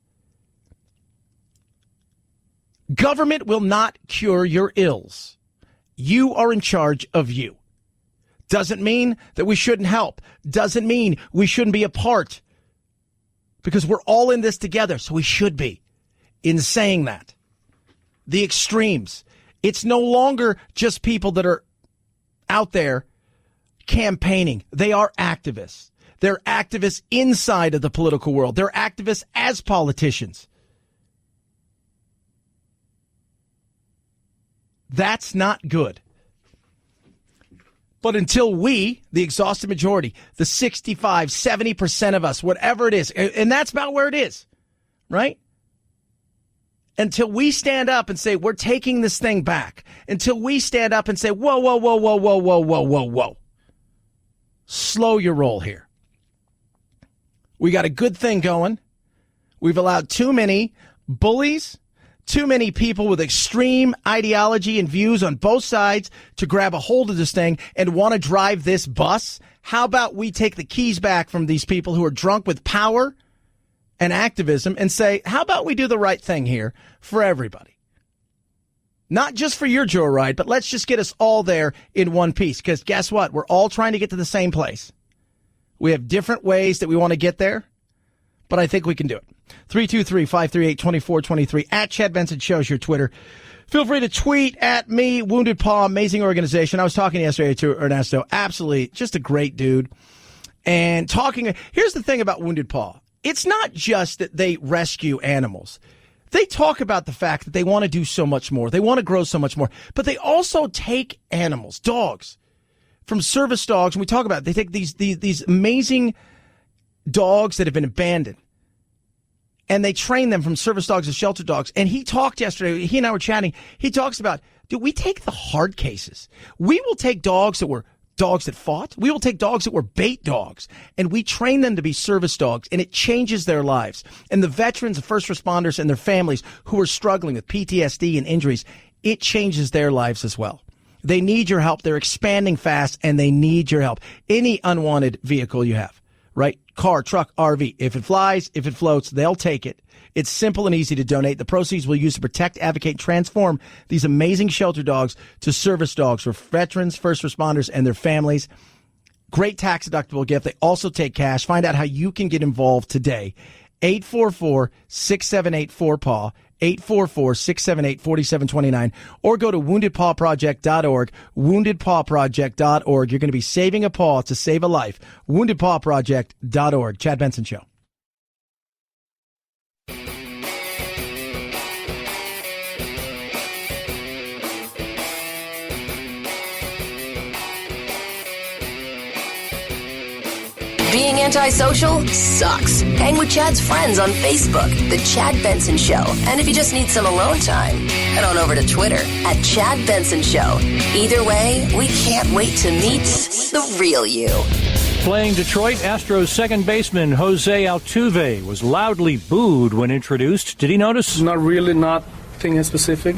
Government will not cure your ills. You are in charge of you. Doesn't mean that we shouldn't help. Doesn't mean we shouldn't be a part. Because we're all in this together, so we should be. In saying that, the extremes, it's no longer just people that are out there campaigning. They are activists. They're activists inside of the political world. They're activists as politicians. That's not good. But until we, the exhausted majority, the 65, 70% of us, whatever it is, and that's about where it is, right? Until we stand up and say, we're taking this thing back. Until we stand up and say, whoa, whoa, whoa, whoa, whoa, whoa, whoa, whoa, whoa. Slow your roll here. We got a good thing going. We've allowed too many bullies, too many people with extreme ideology and views on both sides to grab a hold of this thing and want to drive this bus. How about we take the keys back from these people who are drunk with power and activism and say, how about we do the right thing here for everybody? Not just for your joyride, but let's just get us all there in one piece. Because guess what? We're all trying to get to the same place. We have different ways that we want to get there, but I think we can do it. 323-538-2423 at Chad Benson Show's your Twitter. Feel free to tweet at me, Wounded Paw, amazing organization. I was talking yesterday to Ernesto. Absolutely, just a great dude. And here's the thing about Wounded Paw. It's not just that they rescue animals. They talk about the fact that they want to do so much more. They want to grow so much more. But they also take animals, dogs, from service dogs, and we talk about it, they take these amazing dogs that have been abandoned, and they train them from service dogs to shelter dogs. And he talked yesterday, he and I were chatting, he talks about, dude, we take the hard cases. We will take dogs that were dogs that fought. We will take dogs that were bait dogs, and we train them to be service dogs, and it changes their lives. And the veterans, the first responders, and their families who are struggling with PTSD and injuries, it changes their lives as well. They need your help. They're expanding fast, and they need your help. Any unwanted vehicle you have, right? Car, truck, RV. If it flies, if it floats, they'll take it. It's simple and easy to donate. The proceeds we'll use to protect, advocate, and transform these amazing shelter dogs to service dogs for veterans, first responders, and their families. Great tax-deductible gift. They also take cash. Find out how you can get involved today. 844-678-4PAW, 844-678-4729, or go to woundedpawproject.org, woundedpawproject.org. You're going to be saving a paw to save a life. woundedpawproject.org. Chad Benson Show. Being antisocial sucks. Hang with Chad's friends on Facebook, The Chad Benson Show. And if you just need some alone time, head on over to Twitter at Chad Benson Show. Either way, we can't wait to meet the real you. Playing Detroit, Astros second baseman Jose Altuve was loudly booed when introduced. Did he notice? Nothing specific.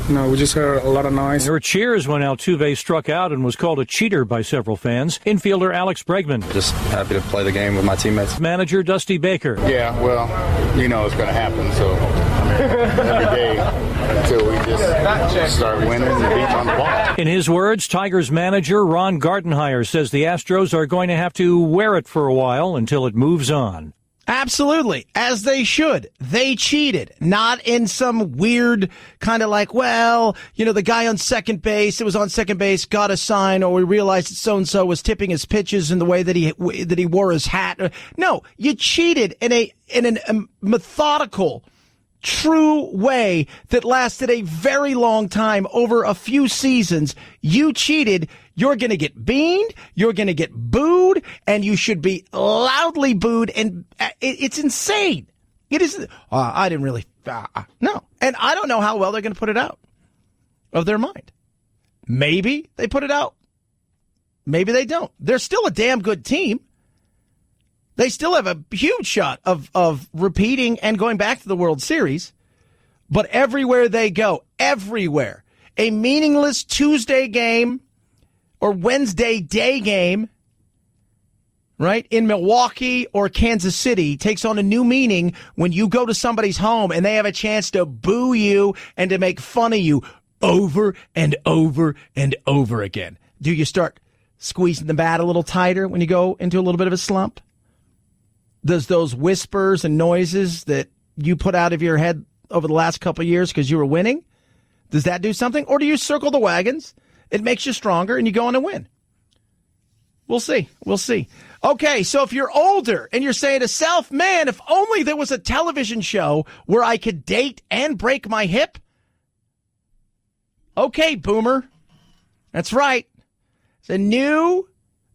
No, we just heard a lot of noise. There were cheers when Altuve struck out and was called a cheater by several fans. Infielder Alex Bregman. Just happy to play the game with my teammates. Manager Dusty Baker. Yeah, well, you know it's going to happen, so every day until we just start winning and beating on the ball. In his words, Tigers manager Ron Gardenhire says the Astros are going to have to wear it for a while until it moves on. Absolutely, as they should. They cheated, not in some weird kind of like, well, you know, the guy on second base, it was on second base, got a sign, or we realized that so-and-so was tipping his pitches in the way that he wore his hat. No, you cheated in a methodical, true way that lasted a very long time over a few seasons. You cheated. You're going to get beaned, you're going to get booed, and you should be loudly booed, and it's insane. It is, I didn't really, no. And I don't know how well they're going to put it out of their mind. Maybe they put it out. Maybe they don't. They're still a damn good team. They still have a huge shot of repeating and going back to the World Series. But everywhere they go, everywhere, a meaningless Tuesday game or Wednesday day game, right, in Milwaukee or Kansas City takes on a new meaning when you go to somebody's home and they have a chance to boo you and to make fun of you over and over and over again. Do you start squeezing the bat a little tighter when you go into a little bit of a slump? Does those whispers and noises that you put out of your head over the last couple of years because you were winning, does that do something? Or do you circle the wagons? It makes you stronger, and you go on to win. We'll see. We'll see. Okay, so if you're older and you're saying to self, man, if only there was a television show where I could date and break my hip. Okay, boomer. That's right. It's a new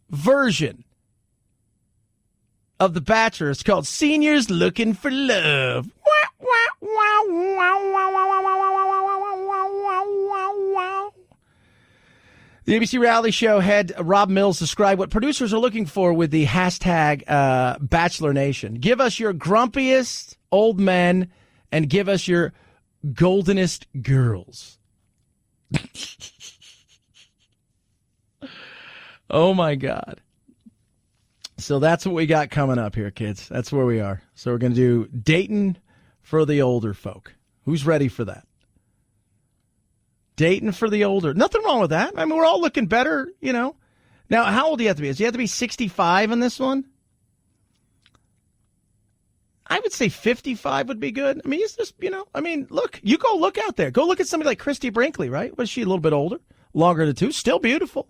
version of The Bachelor. It's called Seniors Looking for Love. The ABC reality show head Rob Mills described what producers are looking for with the hashtag Bachelor Nation. Give us your grumpiest old men and give us your goldenest girls. Oh, my God. So that's what we got coming up here, kids. That's where we are. So we're going to do dating for the older folk. Who's ready for that? Dating for the older. Nothing wrong with that. I mean, we're all looking better, you know. Now, how old do you have to be? Do you have to be 65 in this one? I would say 55 would be good. I mean, it's just, you know, I mean, look, you go look out there. Go look at somebody like Christy Brinkley, right? Was she a little bit older? Longer than two? Still beautiful.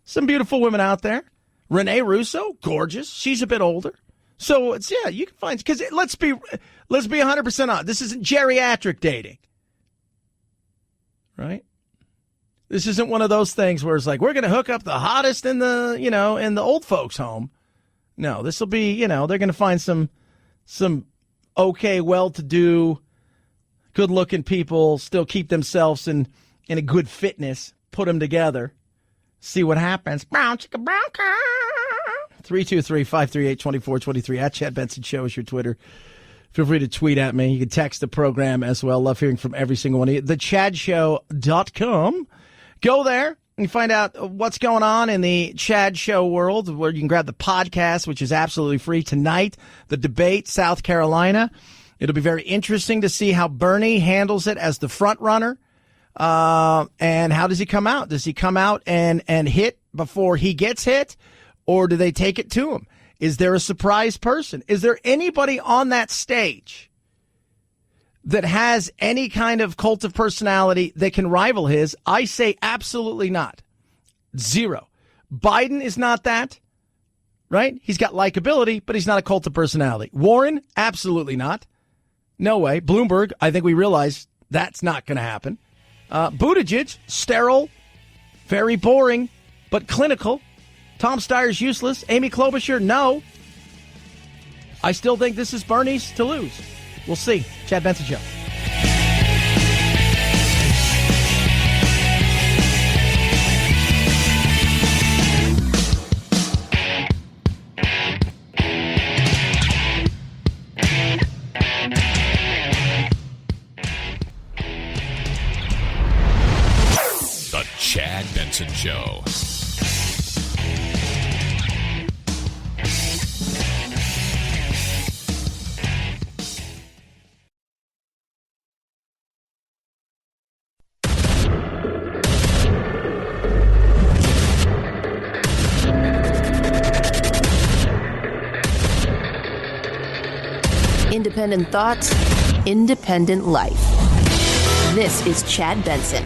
Some beautiful women out there. Renee Russo, gorgeous. She's a bit older. So it's, yeah, you can find, because let's be 100% honest. This isn't geriatric dating. Right? This isn't one of those things where it's like, we're going to hook up the hottest in the, in the old folks' home. No, this will be, they're going to find some okay, well-to-do, good-looking people, still keep themselves in a good fitness, put them together, see what happens. Brown chicka brown cow. 323-538-2423 at Chad Benson Show is your Twitter. Feel free to tweet at me. You can text the program as well. Love hearing from every single one of you. TheChadShow.com. Go there and find out what's going on in the Chad Show world, where you can grab the podcast, which is absolutely free tonight. The debate, South Carolina. It'll be very interesting to see how Bernie handles it as the front runner. And how does he come out? Does he come out and hit before he gets hit? Or do they take it to him? Is there a surprise person? Is there anybody on that stage that has any kind of cult of personality that can rival his? I say absolutely not. Zero. Biden is not that, right? He's got likability, but he's not a cult of personality. Warren, absolutely not. No way. Bloomberg, I think we realize that's not going to happen. Buttigieg, sterile, very boring, but clinical. Tom Steyer's useless. Amy Klobuchar, no. I still think this is Bernie's to lose. We'll see. Chad Benson Show. The Chad Benson Show. Independent thoughts, independent life. This is Chad Benson.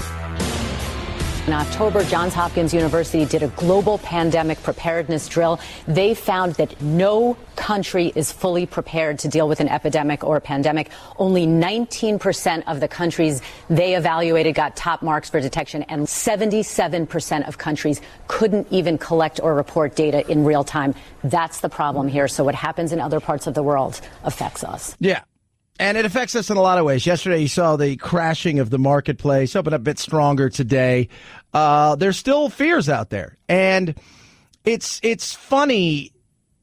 In October, Johns Hopkins University did a global pandemic preparedness drill. They found that no country is fully prepared to deal with an epidemic or a pandemic. Only 19% of the countries they evaluated got top marks for detection, and 77% of countries couldn't even collect or report data in real time. That's the problem here. So what happens in other parts of the world affects us. Yeah. And it affects us in a lot of ways. Yesterday, you saw the crashing of the marketplace, open a bit stronger today. There's still fears out there. And it's funny,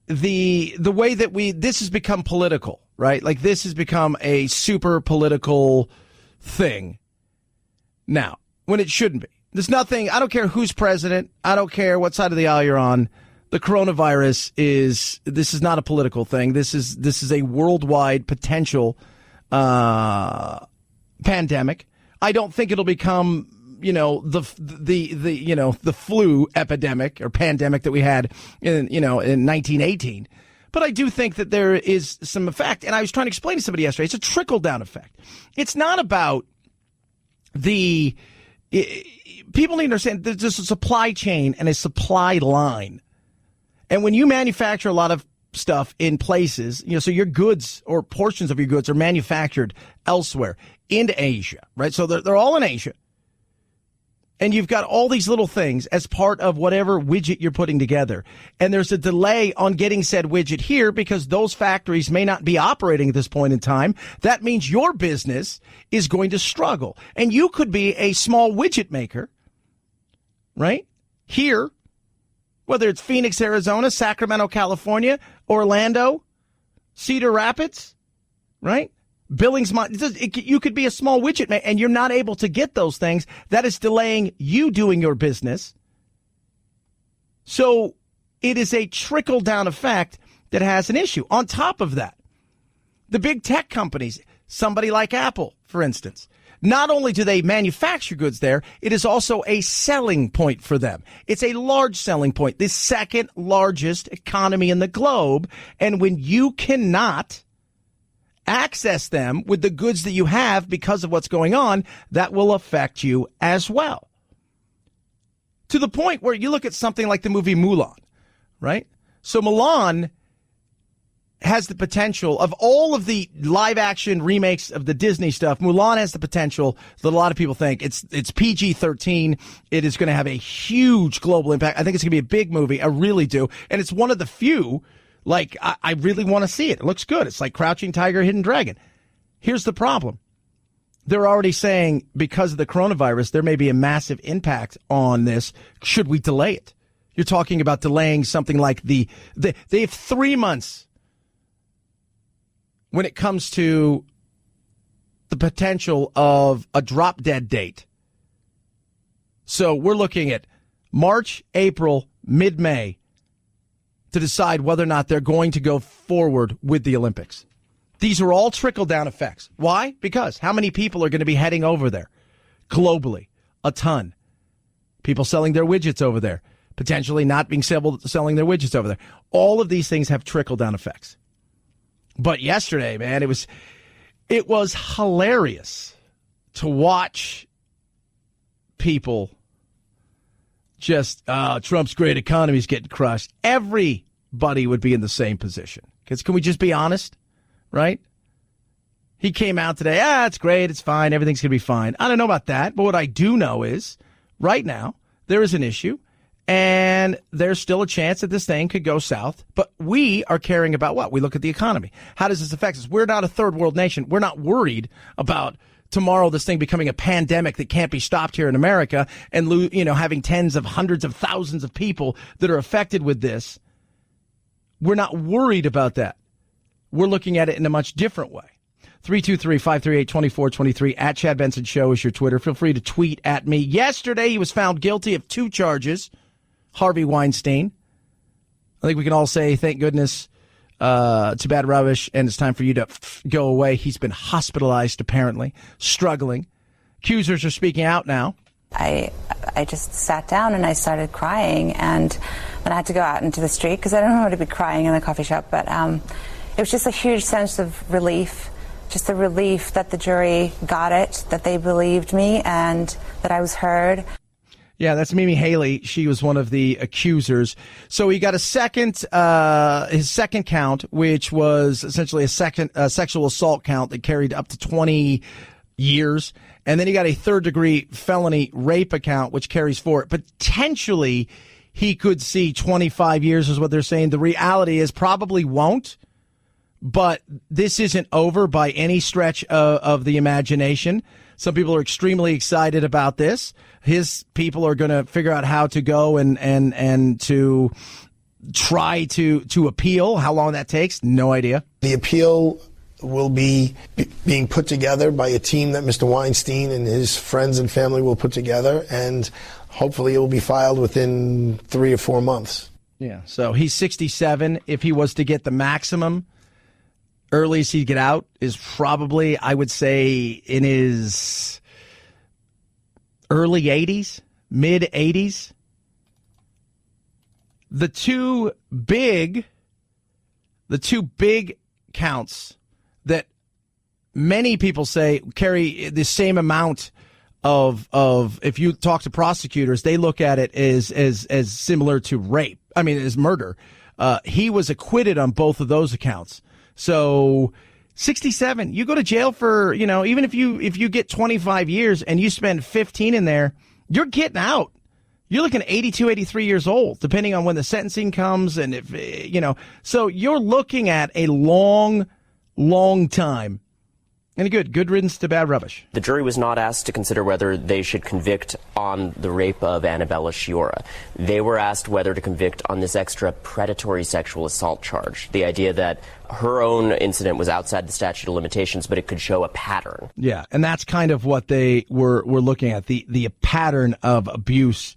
the way that this has become political, right? Like, this has become a super political thing now, when it shouldn't be. There's nothing, I don't care who's president. I don't care what side of the aisle you're on. The coronavirus this is not a political thing. This is a worldwide potential pandemic. I don't think it'll become, the flu epidemic or pandemic that we had in 1918. But I do think that there is some effect. And I was trying to explain to somebody yesterday, it's a trickle down effect. It's not about people need to understand there's a supply chain and a supply line. And when you manufacture a lot of stuff in places, so your goods or portions of your goods are manufactured elsewhere into Asia, right? So they're all in Asia. And you've got all these little things as part of whatever widget you're putting together. And there's a delay on getting said widget here because those factories may not be operating at this point in time. That means your business is going to struggle. And you could be a small widget maker, right? Here. Whether it's Phoenix, Arizona, Sacramento, California, Orlando, Cedar Rapids, right? Billings, you could be a small widget maker and you're not able to get those things. That is delaying you doing your business. So it is a trickle-down effect that has an issue. On top of that, the big tech companies, somebody like Apple, for instance, not only do they manufacture goods there, it is also a selling point for them. It's a large selling point, the second largest economy in the globe. And when you cannot access them with the goods that you have because of what's going on, that will affect you as well. To the point where you look at something like the movie Mulan, right? So Mulan has the potential of all of the live action remakes of the Disney stuff. Mulan has the potential that a lot of people think it's PG-13. It is going to have a huge global impact. I think it's going to be a big movie. I really do. And it's one of the few, like, I really want to see it. It looks good. It's like Crouching Tiger, Hidden Dragon. Here's the problem. They're already saying because of the coronavirus, there may be a massive impact on this. Should we delay it? You're talking about delaying something like they have 3 months when it comes to the potential of a drop dead date. So we're looking at March, April, mid-May to decide whether or not they're going to go forward with the Olympics. These are all trickle-down effects. Why? Because how many people are going to be heading over there globally? A ton. People selling their widgets over there, potentially not being selling their widgets over there. All of these things have trickle-down effects. But yesterday, man, it was hilarious to watch people just, Trump's great economy is getting crushed. Everybody would be in the same position. Because can we just be honest, right? He came out today, it's great, it's fine, everything's going to be fine. I don't know about that, but what I do know is right now there is an issue. And there's still a chance that this thing could go south. But we are caring about what? We look at the economy. How does this affect us? We're not a third world nation. We're not worried about tomorrow this thing becoming a pandemic that can't be stopped here in America and, having tens of hundreds of thousands of people that are affected with this. We're not worried about that. We're looking at it in a much different way. 323-538-2423 at Chad Benson Show is your Twitter. Feel free to tweet at me. Yesterday, he was found guilty of 2 charges. Harvey Weinstein. I think we can all say thank goodness to bad rubbish, and it's time for you to go away. He's been hospitalized, apparently, struggling. Accusers are speaking out now. I just sat down and I started crying, and then I had to go out into the street because I don't know how to be crying in the coffee shop, but it was just a huge sense of relief, just the relief that the jury got it, that they believed me, and that I was heard. Yeah, that's Mimi Haley. She was one of the accusers. So he got his second count, which was essentially a sexual assault count that carried up to 20 years. And then he got a third-degree felony rape account, which carries 4. Potentially, he could see 25 years is what they're saying. The reality is probably won't. But this isn't over by any stretch of the imagination. Some people are extremely excited about this. His people are going to figure out how to go and to try to appeal. How long that takes, no idea. The appeal will be being put together by a team that Mr. Weinstein and his friends and family will put together, and hopefully it will be filed within 3 or 4 months. Yeah, so he's 67. If he was to get the maximum, earliest he'd get out is probably, I would say, in his early 80s, mid 80s. The two big counts that many people say carry the same amount of if you talk to prosecutors, they look at it as similar to rape. I mean, as murder. He was acquitted on both of those accounts. So 67, you go to jail for, even if you get 25 years and you spend 15 in there, you're getting out. You're looking at 82, 83 years old, depending on when the sentencing comes. And if, so you're looking at a long, long time. And good riddance to bad rubbish. The jury was not asked to consider whether they should convict on the rape of Annabella Sciorra. They were asked whether to convict on this extra predatory sexual assault charge. The idea that her own incident was outside the statute of limitations, but it could show a pattern. Yeah, and that's kind of what they were looking at, the pattern of abuse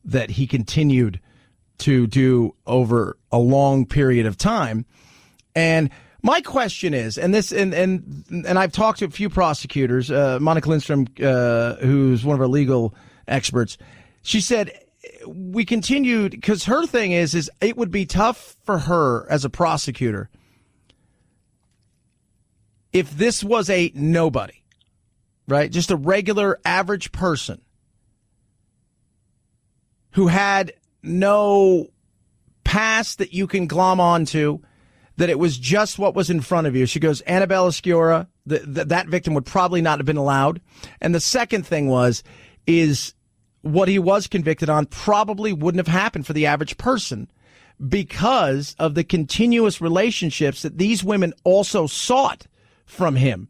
that he continued to do over a long period of time. And my question is, and I've talked to a few prosecutors, Monica Lindstrom, who's one of our legal experts. She said we continued because her thing is it would be tough for her as a prosecutor if this was a nobody, right? Just a regular average person who had no past that you can glom onto, that it was just what was in front of you. She goes, Annabella Sciorra, that victim would probably not have been allowed. And the second thing is what he was convicted on probably wouldn't have happened for the average person because of the continuous relationships that these women also sought from him.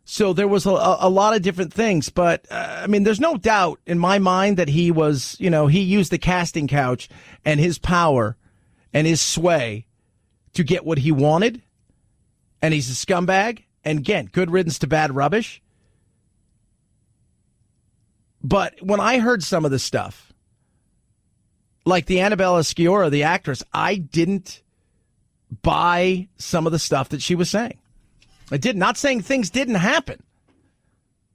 So there was a lot of different things, but I mean, there's no doubt in my mind that he was, he used the casting couch and his power and his sway to get what he wanted. And he's a scumbag. And again, good riddance to bad rubbish. But when I heard some of the stuff, like the Annabella Sciorra, the actress, I didn't buy some of the stuff that she was saying. I did. Not saying things didn't happen,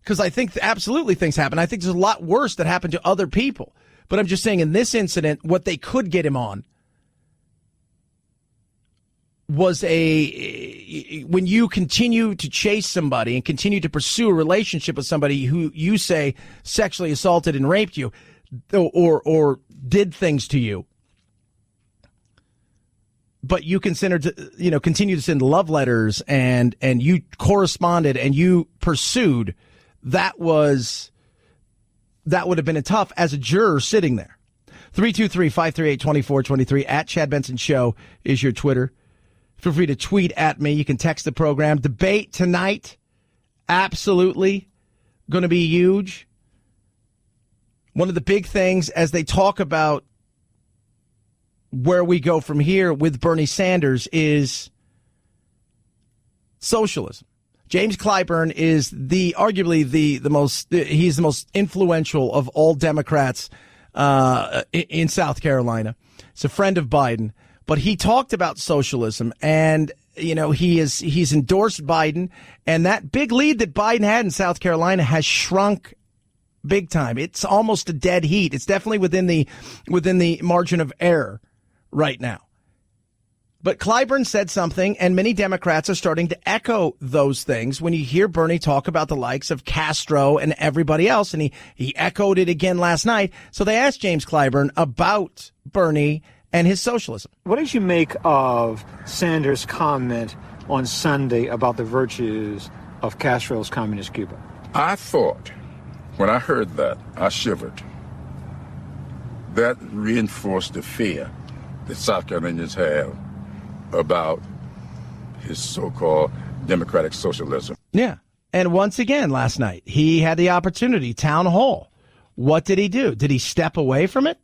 because I think absolutely things happen. I think there's a lot worse that happened to other people. But I'm just saying in this incident, what they could get him on was when you continue to chase somebody and continue to pursue a relationship with somebody who you say sexually assaulted and raped you or did things to you, but you continue to send love letters and you corresponded and you pursued, that would have been tough as a juror sitting there. 323-538-2423 at Chad Benson Show is your Twitter. Feel free to tweet at me. You can text the program. Debate tonight, absolutely going to be huge. One of the big things as they talk about where we go from here with Bernie Sanders is socialism. James Clyburn is arguably the most influential of all Democrats in South Carolina. He's a friend of Biden, but he talked about socialism, and he's endorsed Biden, and that big lead that Biden had in South Carolina has shrunk big time. It's almost a dead heat. It's definitely within the margin of error right now. But Clyburn said something, and many Democrats are starting to echo those things when you hear Bernie talk about the likes of Castro and everybody else, and he echoed it again last night. So they asked James Clyburn about Bernie and his socialism. What did you make of Sanders' comment on Sunday about the virtues of Castro's communist Cuba? I thought, when I heard that, I shivered. That reinforced the fear that South Carolinians have about his so-called democratic socialism. Yeah. And once again, last night, he had the opportunity, town hall. What did he do? Did he step away from it?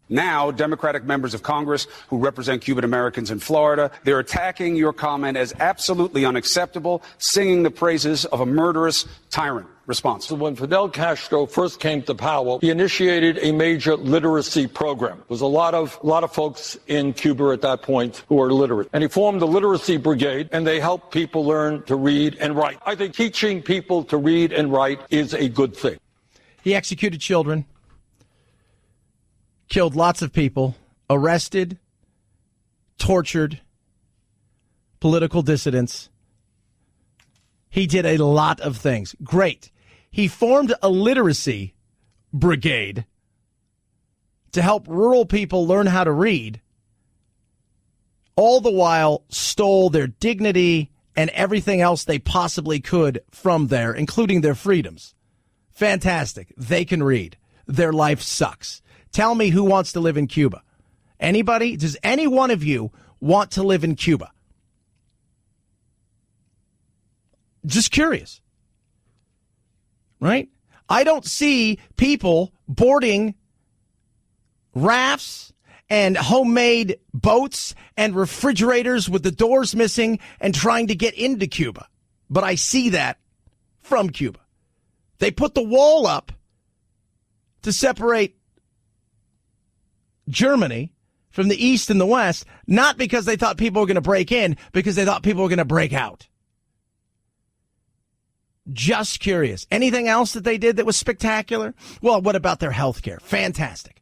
Now, Democratic members of Congress who represent Cuban Americans in Florida, they're attacking your comment as absolutely unacceptable, singing the praises of a murderous tyrant. Response. When Fidel Castro first came to power, he initiated a major literacy program. There was a lot of folks in Cuba at that point who were illiterate. And he formed the literacy brigade, and they helped people learn to read and write. I think teaching people to read and write is a good thing. He executed children, killed lots of people, arrested, tortured, political dissidents. He did a lot of things. Great. He formed a literacy brigade to help rural people learn how to read, all the while stole their dignity and everything else they possibly could from there, including their freedoms. Fantastic. They can read. Their life sucks. Tell me who wants to live in Cuba. Anybody? Does any one of you want to live in Cuba? Just curious. Right? I don't see people boarding rafts and homemade boats and refrigerators with the doors missing and trying to get into Cuba. But I see that from Cuba. They put the wall up to separate Germany from the East and the West, not because they thought people were going to break in, because they thought people were going to break out. Just curious. Anything else that they did that was spectacular? Well, what about their health care? Fantastic.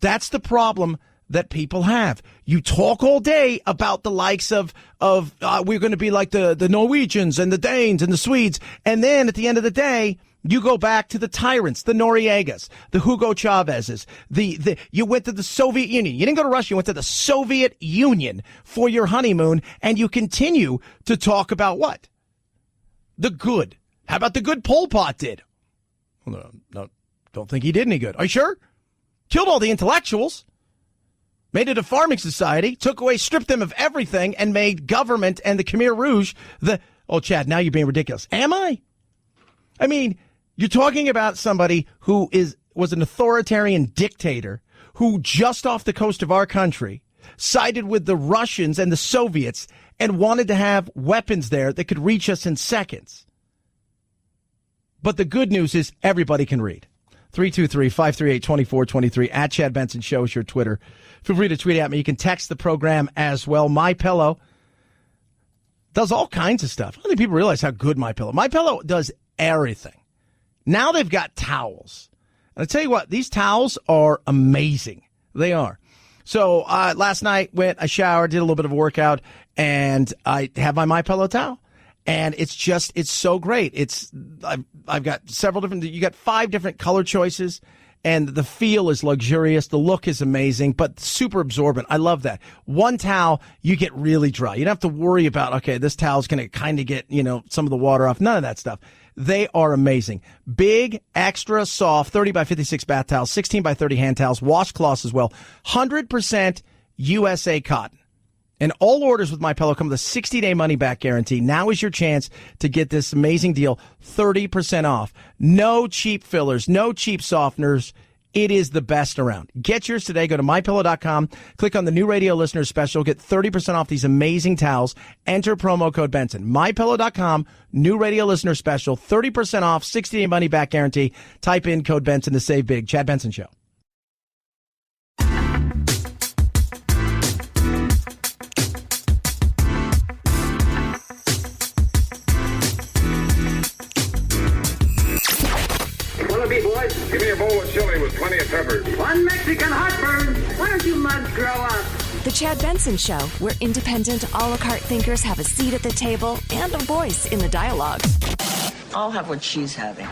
That's the problem that people have. You talk all day about the likes of we're going to be like the Norwegians and the Danes and the Swedes. And then at the end of the day, You go back to the tyrants, the Noriegas, the Hugo Chavezes, you went to the Soviet Union. You didn't go to Russia. You went to the Soviet Union for your honeymoon, and you continue to talk about what? The good. How about the good Pol Pot did? Well, no, don't think he did any good. Are you sure? Killed all the intellectuals, made it a farming society, stripped them of everything, and made government and the Khmer Rouge Chad, now you're being ridiculous. Am I? I mean, you're talking about somebody who was an authoritarian dictator who just off the coast of our country sided with the Russians and the Soviets and wanted to have weapons there that could reach us in seconds. But the good news is everybody can read. 323-538-2423 at Chad Benson Show is your Twitter. Feel free to tweet at me. You can text the program as well. MyPillow does all kinds of stuff. I don't think people realize how good MyPillow does everything. Now they've got towels. And I tell you what, these towels are amazing. They are. So last night I showered, did a little bit of a workout, and I have my MyPillow towel. And it's so great. I've got several different, you got 5 different color choices, and the feel is luxurious. The look is amazing, but super absorbent. I love that. One towel, you get really dry. You don't have to worry about, okay, this towel's going to kind of get, some of the water off. None of that stuff. They are amazing. Big, extra soft, 30 by 56 bath towels, 16 by 30 hand towels, washcloths as well. 100% USA cotton. And all orders with MyPillow come with a 60-day money-back guarantee. Now is your chance to get this amazing deal, 30% off. No cheap fillers, no cheap softeners. It is the best around. Get yours today. Go to MyPillow.com. Click on the new radio listener special. Get 30% off these amazing towels. Enter promo code Benson. MyPillow.com, new radio listener special, 30% off, 60-day money-back guarantee. Type in code Benson to save big. Chad Benson Show. Give me a bowl of chili with plenty of peppers. One Mexican heartburn. Why don't you mugs grow up? The Chad Benson Show, where independent, a la carte thinkers have a seat at the table and a voice in the dialogue. I'll have what she's having.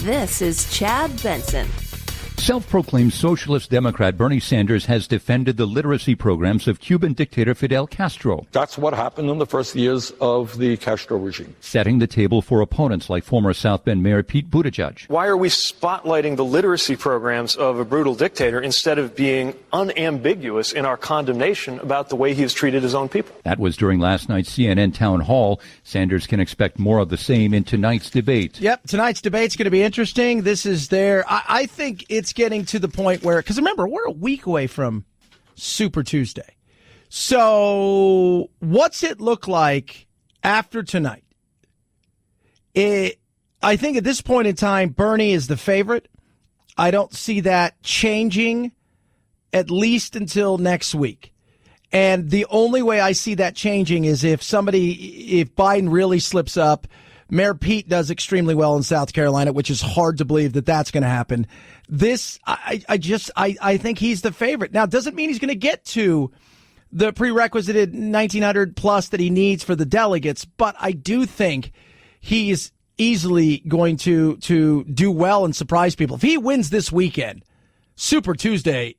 This is Chad Benson. Self-proclaimed socialist Democrat Bernie Sanders has defended the literacy programs of Cuban dictator Fidel Castro. That's what happened in the first years of the Castro regime. Setting the table for opponents like former South Bend Mayor Pete Buttigieg. Why are we spotlighting the literacy programs of a brutal dictator instead of being unambiguous in our condemnation about the way he has treated his own people? That was during last night's CNN town hall. Sanders can expect more of the same in tonight's debate. Yep, tonight's debate's going to be interesting. This is I think it's getting to the point where, because remember, we're a week away from Super Tuesday. So what's it look like after tonight? I think at this point in time, Bernie is the favorite. I don't see that changing at least until next week. And the only way I see that changing is if Biden really slips up. Mayor Pete does extremely well in South Carolina, which is hard to believe that that's going to happen. I think he's the favorite. Now, it doesn't mean he's going to get to the prerequisited 1,900 plus that he needs for the delegates, but I do think he is easily going to do well and surprise people. If he wins this weekend, Super Tuesday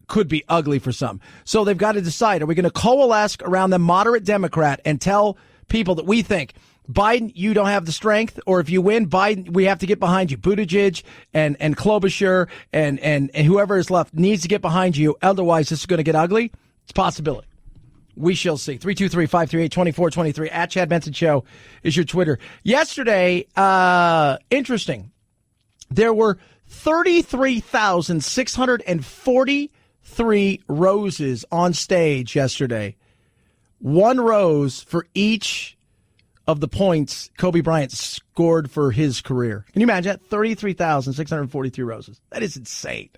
could be ugly for some. So they've got to decide, are we going to coalesce around the moderate Democrat and tell people that we think, Biden, you don't have the strength, or if you win, Biden, we have to get behind you. Buttigieg and Klobuchar and whoever is left needs to get behind you. Otherwise, this is going to get ugly. It's a possibility. We shall see. 323-538-2423 at Chad Benson Show is your Twitter. Yesterday, interesting. There were 33,643 roses on stage yesterday. One rose for each of the points Kobe Bryant scored for his career. Can you imagine that? 33,643 roses. That is insane.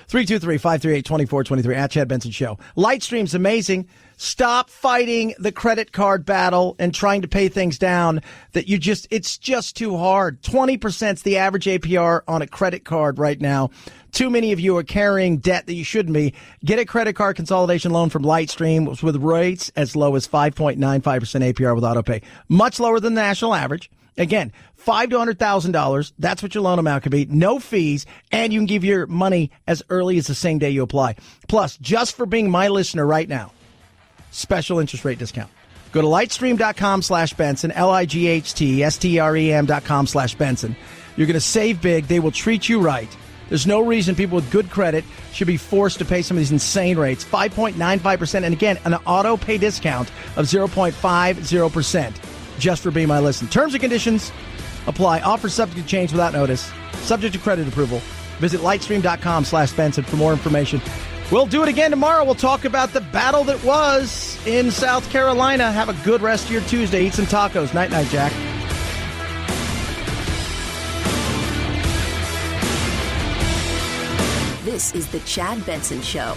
323-538-2423 at Chad Benson Show. Lightstream's amazing. Stop fighting the credit card battle and trying to pay things down it's just too hard. 20% is the average APR on a credit card right now. Too many of you are carrying debt that you shouldn't be. Get a credit card consolidation loan from Lightstream with rates as low as 5.95% APR with autopay. Much lower than the national average. Again, $5,000 to $100,000. That's what your loan amount could be. No fees, and you can give your money as early as the same day you apply. Plus, just for being my listener right now, special interest rate discount. Go to lightstream.com/Benson, lightstream.com/Benson. You're going to save big. They will treat you right. There's no reason people with good credit should be forced to pay some of these insane rates. 5.95%. And again, an auto pay discount of 0.50% just for being my listener. Terms and conditions apply. Offer subject to change without notice. Subject to credit approval. Visit lightstream.com/Benson for more information. We'll do it again tomorrow. We'll talk about the battle that was in South Carolina. Have a good rest of your Tuesday. Eat some tacos. Night-night, Jack. This is the Chad Benson Show.